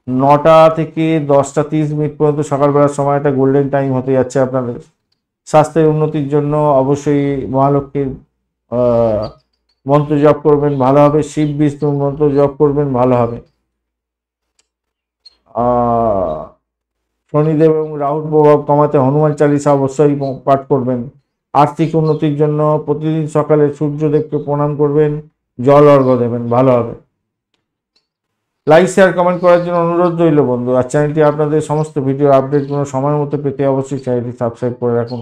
9টা থেকে 10টা 30 মিনিট পর্যন্ত সকালবেলার সময়টা গোল্ডেন টাইম হতে যাচ্ছে আপনাদের। স্বাস্থ্যের উন্নতির জন্য অবশ্যই মহালক্ষ্মীর মন্ত্র জপ করবেন, ভালো হবে। শিব বিষ্ণুর মন্ত্র জপ করবেন, ভালো হবে। শনিদেব এবং রাহুর প্রভাব কমাতে হনুমান চালিসা অবশ্যই পাঠ করবেন। আর্থিক উন্নতির জন্য প্রতিদিন সকালে সূর্যদেবকে প্রণাম করবেন, জল অর্ঘ্য দেবেন, ভালো হবে। লাইক শেয়ার কমেন্ট করার জন্য অনুরোধ রইল বন্ধু। আর চ্যানেলটি আপনাদের সমস্ত ভিডিও আপডেটগুলো সময় মতো পেতে অবশ্যই চ্যানেলটি সাবস্ক্রাইব করে রাখুন।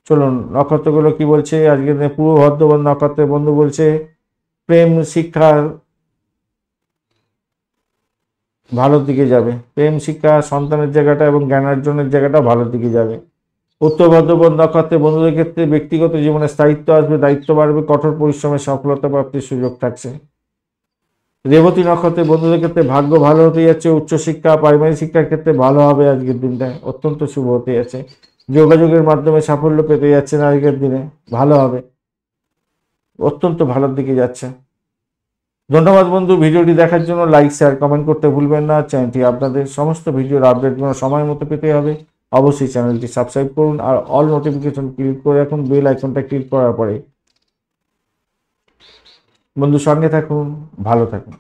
চলুন নক্ষত্রগুলো কি বলছে আজকের দিনে। পূর্ব ভদ্রবন নক্ষত্রের বন্ধু বলছে প্রেম শিক্ষার ভালোর দিকে যাবে। প্রেম শিক্ষা, সন্তানের জায়গাটা এবং জ্ঞানার্জনের জায়গাটা ভালোর দিকে যাবে। উত্তর ভদ্রবন নক্ষত্রের বন্ধুদের ক্ষেত্রে ব্যক্তিগত জীবনে স্থায়িত্ব আসবে, দায়িত্ব বাড়বে, কঠোর পরিশ্রমের সফলতা প্রাপ্তির সুযোগ থাকছে। রেবতী নক্ষত্রের বন্ধুদের ক্ষেত্রে ভাগ্য ভালো হতে যাচ্ছে। উচ্চশিক্ষা, প্রাইমারি শিক্ষার ক্ষেত্রে ভালো হবে আজকের দিনটায়, অত্যন্ত শুভ হতে যাচ্ছে। যোগাযোগের মাধ্যমে সাফল্য পেতে যাচ্ছেন আজকের দিনে, ভালো হবে, অত্যন্ত ভালোর দিকে যাচ্ছে। ধন্যবাদ বন্ধু, ভিডিওটি দেখার জন্য। লাইক শেয়ার কমেন্ট করতে ভুলবেন না। চ্যানেলটি আপনাদের সমস্ত ভিডিওর আপডেটগুলো সময় মতো পেতে হবে, অবশ্যই চ্যানেলটি সাবস্ক্রাইব করুন আর অল নোটিফিকেশন ক্লিক করে রাখুন, বেল আইকনটা ক্লিক করার পরে। বন্ধু সঙ্গে থাকুন, ভালো থাকুন।